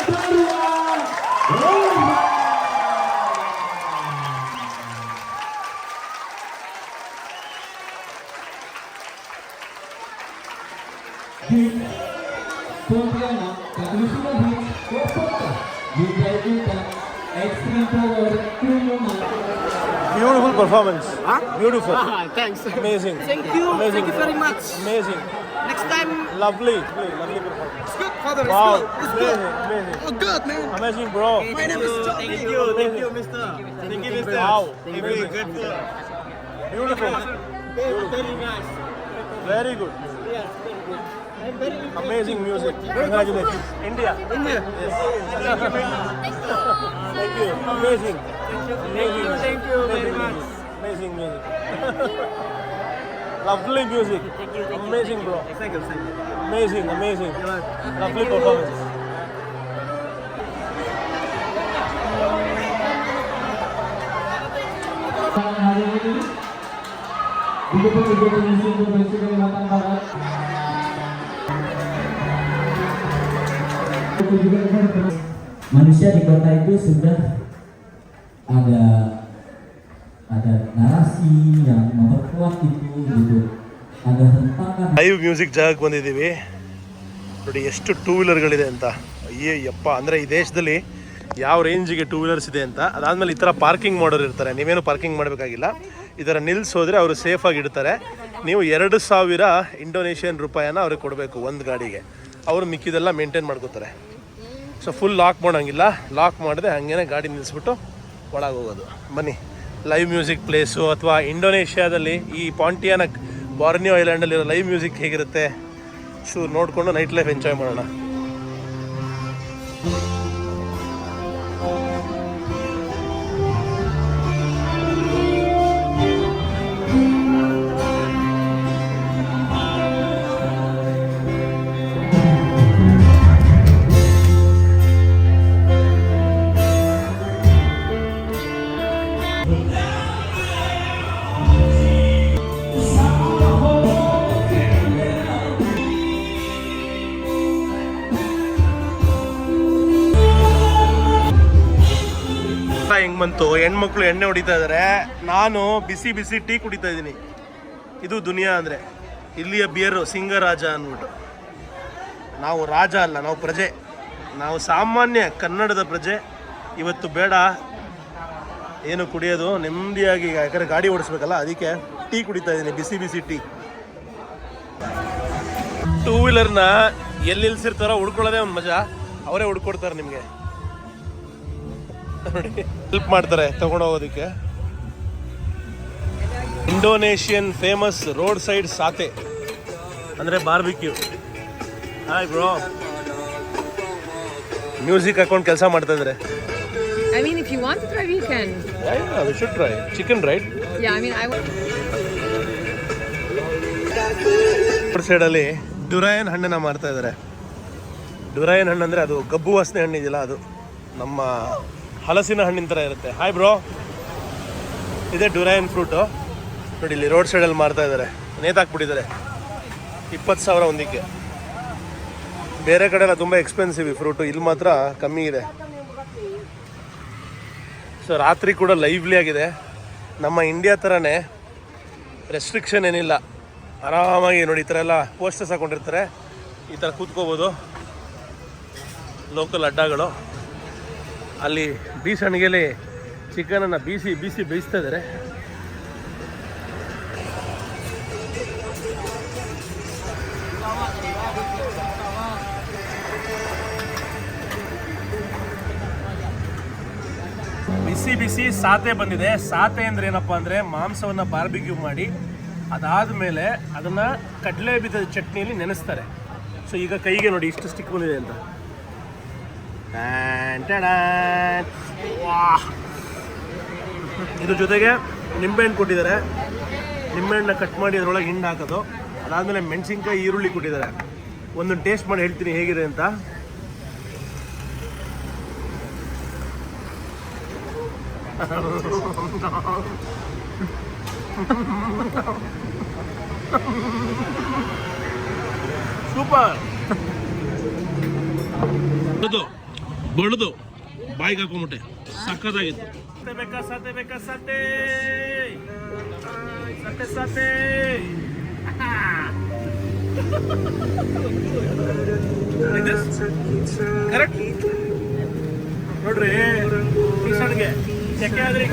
Barua Urban. Pontianak, Katulistiwa Beach, Kopota, juga kita Extreme Power Kumuma. Beautiful performance. Huh? Beautiful. Thanks. Amazing. Thank you. Amazing. Thank you very much. Amazing. Next time, Lovely. Lovely performance. it's good, Father. Wow. It's good. It's good. Amazing. Oh, good, man. Amazing, bro. My name is John. Thank you, mister. Thank you, mister. Wow. Very good. Beautiful. Very nice. Very good. Yes, very good. I'm very good. Amazing music. Congratulations. India. India. Thank you. Amazing. Thank you very much. Amazing music. Lovely music. Amazing, bro. Thank you. Amazing. Lovely performance. Hari ini didukung juga Komisi Provinsi Kalimantan Barat. Manusia di kota itu sudah ada narasi yang memperkuat itu gitu. Ada hentakan. Live music ಜಾಗಕ್ಕೆ ಬಂದಿದ್ದೀವಿ ನೋಡಿ ಎಷ್ಟು ಟೂ ವೀಲರ್ಗಳಿದೆ ಅಂತ. ಅಯ್ಯಪ್ಪ, ಅಂದರೆ ಈ ದೇಶದಲ್ಲಿ ಯಾವ ರೇಂಜಿಗೆ ಟೂ ವೀಲರ್ಸ್ ಇದೆ ಅಂತ. ಅದಾದಮೇಲೆ ಈ ಥರ ಪಾರ್ಕಿಂಗ್ ಮಾಡೋರು ಇರ್ತಾರೆ. ನೀವೇನು ಪಾರ್ಕಿಂಗ್ ಮಾಡಬೇಕಾಗಿಲ್ಲ, ಈ ಥರ ನಿಲ್ಲಿಸೋದ್ರೆ ಅವರು ಸೇಫಾಗಿ ಇಡ್ತಾರೆ. ನೀವು 2000 ಇಂಡೋನೇಷಿಯನ್ ರೂಪಾಯಿನ ಅವ್ರಿಗೆ ಕೊಡಬೇಕು ಒಂದು ಗಾಡಿಗೆ. ಅವರು ಮಿಕ್ಕಿದೆಲ್ಲ ಮೇಂಟೈನ್ ಮಾಡ್ಕೋತಾರೆ. ಸೊ ಫುಲ್ ಲಾಕ್ ಮಾಡೋಂಗಿಲ್ಲ, ಲಾಕ್ ಮಾಡಿದೆ ಹಂಗೇನೆ ಗಾಡಿ ನಿಲ್ಲಿಸ್ಬಿಟ್ಟು ಒಳಗೆ ಹೋಗೋದು. ಬನ್ನಿ, ಲೈವ್ ಮ್ಯೂಸಿಕ್ ಪ್ಲೇಸು ಅಥವಾ ಇಂಡೋನೇಷ್ಯಾದಲ್ಲಿ ಈ ಪಾಂಟಿಯಾನಕ್ ಬಾರ್ನಿಯೋ ಐಲ್ಯಾಂಡಲ್ಲಿರೋ ಲೈವ್ ಮ್ಯೂಸಿಕ್ ಹೇಗಿರುತ್ತೆ ನೋಡಿಕೊಂಡು ನೈಟ್ ಲೈಫ್ ಎಂಜಾಯ್ ಮಾಡೋಣ. ಹೆಂಗ್ ಬಂತು, ಹೆಣ್ಮಕ್ಳು ಎಣ್ಣೆ ಹೊಡಿತಾ ಇದಾರೆ, ನಾನು ಬಿಸಿ ಬಿಸಿ ಟೀ ಕುಡಿತಾ ಇದ್ದೀನಿ. ಇದು ದುನಿಯಾ ಅಂದರೆ. ಇಲ್ಲಿಯ ಬಿಯರು ಸಿಂಗರಾಜ ಅಂದ್ಬಿಟ್ಟು. ನಾವು ರಾಜ ಅಲ್ಲ, ನಾವು ಪ್ರಜೆ, ನಾವು ಸಾಮಾನ್ಯ ಕನ್ನಡದ ಪ್ರಜೆ. ಇವತ್ತು ಬೇಡ ಏನು ಕುಡಿಯೋದು, ನೆಮ್ಮದಿಯಾಗಿ, ಯಾಕಂದರೆ ಗಾಡಿ ಓಡಿಸ್ಬೇಕಲ್ಲ, ಅದಕ್ಕೆ ಟೀ ಕುಡಿತಾ ಇದ್ದೀನಿ, ಬಿಸಿ ಬಿಸಿ ಟೀ. ಟೂ ವೀಲರ್ನ ಎಲ್ಲಿ ನಿಲ್ಸಿರ್ತಾರೋ ಹುಡ್ಕೊಳ್ಳೋದೇ ಒಂದು ಮಜಾ. ಅವರೇ ಹುಡ್ಕೊಡ್ತಾರೆ ನಿಮಗೆ, ನೋಡಿ ಹೆಲ್ಪ್ ಮಾಡ್ತಾರೆ ತಗೊಂಡು ಹೋಗೋದಕ್ಕೆ. ಇಂಡೋನೇಷಿಯನ್ ಫೇಮಸ್ ರೋಡ್ ಸೈಡ್ ಸಾತೆ ಅಂದರೆ ಬಾರ್ಬಿಕ್ಯೂ. ಹಾಯ್ ಬ್ರೋ, ಮ್ಯೂಸಿಕ್ ಹಾಕೊಂಡು ಕೆಲಸ ಮಾಡ್ತಾ ಇದ್ದಾರೆ. I mean, if you want to try, we can. Yeah, we should try. Chicken, right? Yeah, I mean, I would. Road ಸೈಡಲ್ಲಿ ಡುರೈನ್ ಹಣ್ಣನ್ನು ಮಾರ್ತಾ ಇದ್ದಾರೆ. ಡುರೈನ್ ಹಣ್ಣು ಅಂದರೆ ಅದು ಗಬ್ಬು ವಾಸನೆ ಹಣ್ಣು ಇದೆಯಲ್ಲ, ಅದು ನಮ್ಮ ಹಲಸಿನ ಹಣ್ಣಿನ ಥರ ಇರುತ್ತೆ. ಹಾಯ್ ಬ್ರೋ, ಇದೇ ಡುರೈನ್ ಫ್ರೂಟು. ನೋಡಿ ಇಲ್ಲಿ ರೋಡ್ ಸೈಡಲ್ಲಿ ಮಾರ್ತಾ ಇದ್ದಾರೆ, ನೇತಾಕ್ಬಿಟ್ಟಿದ್ದಾರೆ. 20,000 ಒಂದಕ್ಕೆ. ಬೇರೆ ಕಡೆ ಎಲ್ಲ ತುಂಬ ಎಕ್ಸ್ಪೆನ್ಸಿವ್ ಈ ಫ್ರೂಟು, ಇಲ್ಲಿ ಮಾತ್ರ ಕಮ್ಮಿ ಇದೆ. ಸೊ ರಾತ್ರಿ ಕೂಡ ಲೈವ್ಲಿ ಆಗಿದೆ. ನಮ್ಮ ಇಂಡಿಯಾ ಥರನೇ ರೆಸ್ಟ್ರಿಕ್ಷನ್ ಏನಿಲ್ಲ, ಆರಾಮಾಗಿ ನೋಡಿ ಈ ಥರ ಎಲ್ಲ ಪೋಸ್ಟರ್ಸ್ ಹಾಕೊಂಡಿರ್ತಾರೆ, ಈ ಥರ ಕೂತ್ಕೋಬೋದು. ಲೋಕಲ್ ಅಡ್ಡಗಳು ಅಲ್ಲಿ ಬೀಸಣಿಗೆಯಲ್ಲಿ ಚಿಕನನ್ನು ಬೀಸಿ ಬೇಯಿಸ್ತಾ ಇದ್ದಾರೆ. ಬಿಸಿ ಸಾತೆ ಬಂದಿದೆ. ಸಾತೆ ಅಂದರೆ ಏನಪ್ಪ ಅಂದರೆ ಮಾಂಸವನ್ನು ಬಾರ್ಬಿಕ್ಯೂ ಮಾಡಿ ಅದಾದಮೇಲೆ ಅದನ್ನು ಕಡಲೆ ಬೀಜದ ಚಟ್ನಿಯಲ್ಲಿ ನೆನೆಸ್ತಾರೆ. ಸೊ ಈಗ ಕೈಗೆ ನೋಡಿ ಇಷ್ಟು ಸ್ಟಿಕ್ ಬಂದಿದೆ ಅಂತ. ಇದ್ರ ಜೊತೆಗೆ ನಿಂಬೆಹಣ್ಣು ಕೊಟ್ಟಿದ್ದಾರೆ. ನಿಂಬೆಹಣ್ಣನ್ನ ಕಟ್ ಮಾಡಿ ಅದರೊಳಗೆ ಹಿಂಡು ಹಾಕೋದು. ಅದಾದಮೇಲೆ ಮೆಣಸಿನ್ಕಾಯಿ, ಈರುಳ್ಳಿ ಕೊಟ್ಟಿದ್ದಾರೆ. ಒಂದೊಂದು ಟೇಸ್ಟ್ ಮಾಡಿ ಹೇಳ್ತೀನಿ ಹೇಗಿದೆ ಅಂತ. ಸೂಪರ್. ಬಡದು ಬಾಯಿಗೆ ಹಾಕೊಂಬಿಟ್ಟೆ, ಸಕ್ಕತ್ತಾಗಿತ್ತು. ಸತ್ತೆ ಕರೆಕ್ಟ್ ನೋಡ್ರಿ, ಈ ಸಣ್ಣಿಗೆ ಚೆಕ್ಕೆ ಆದ್ರೆ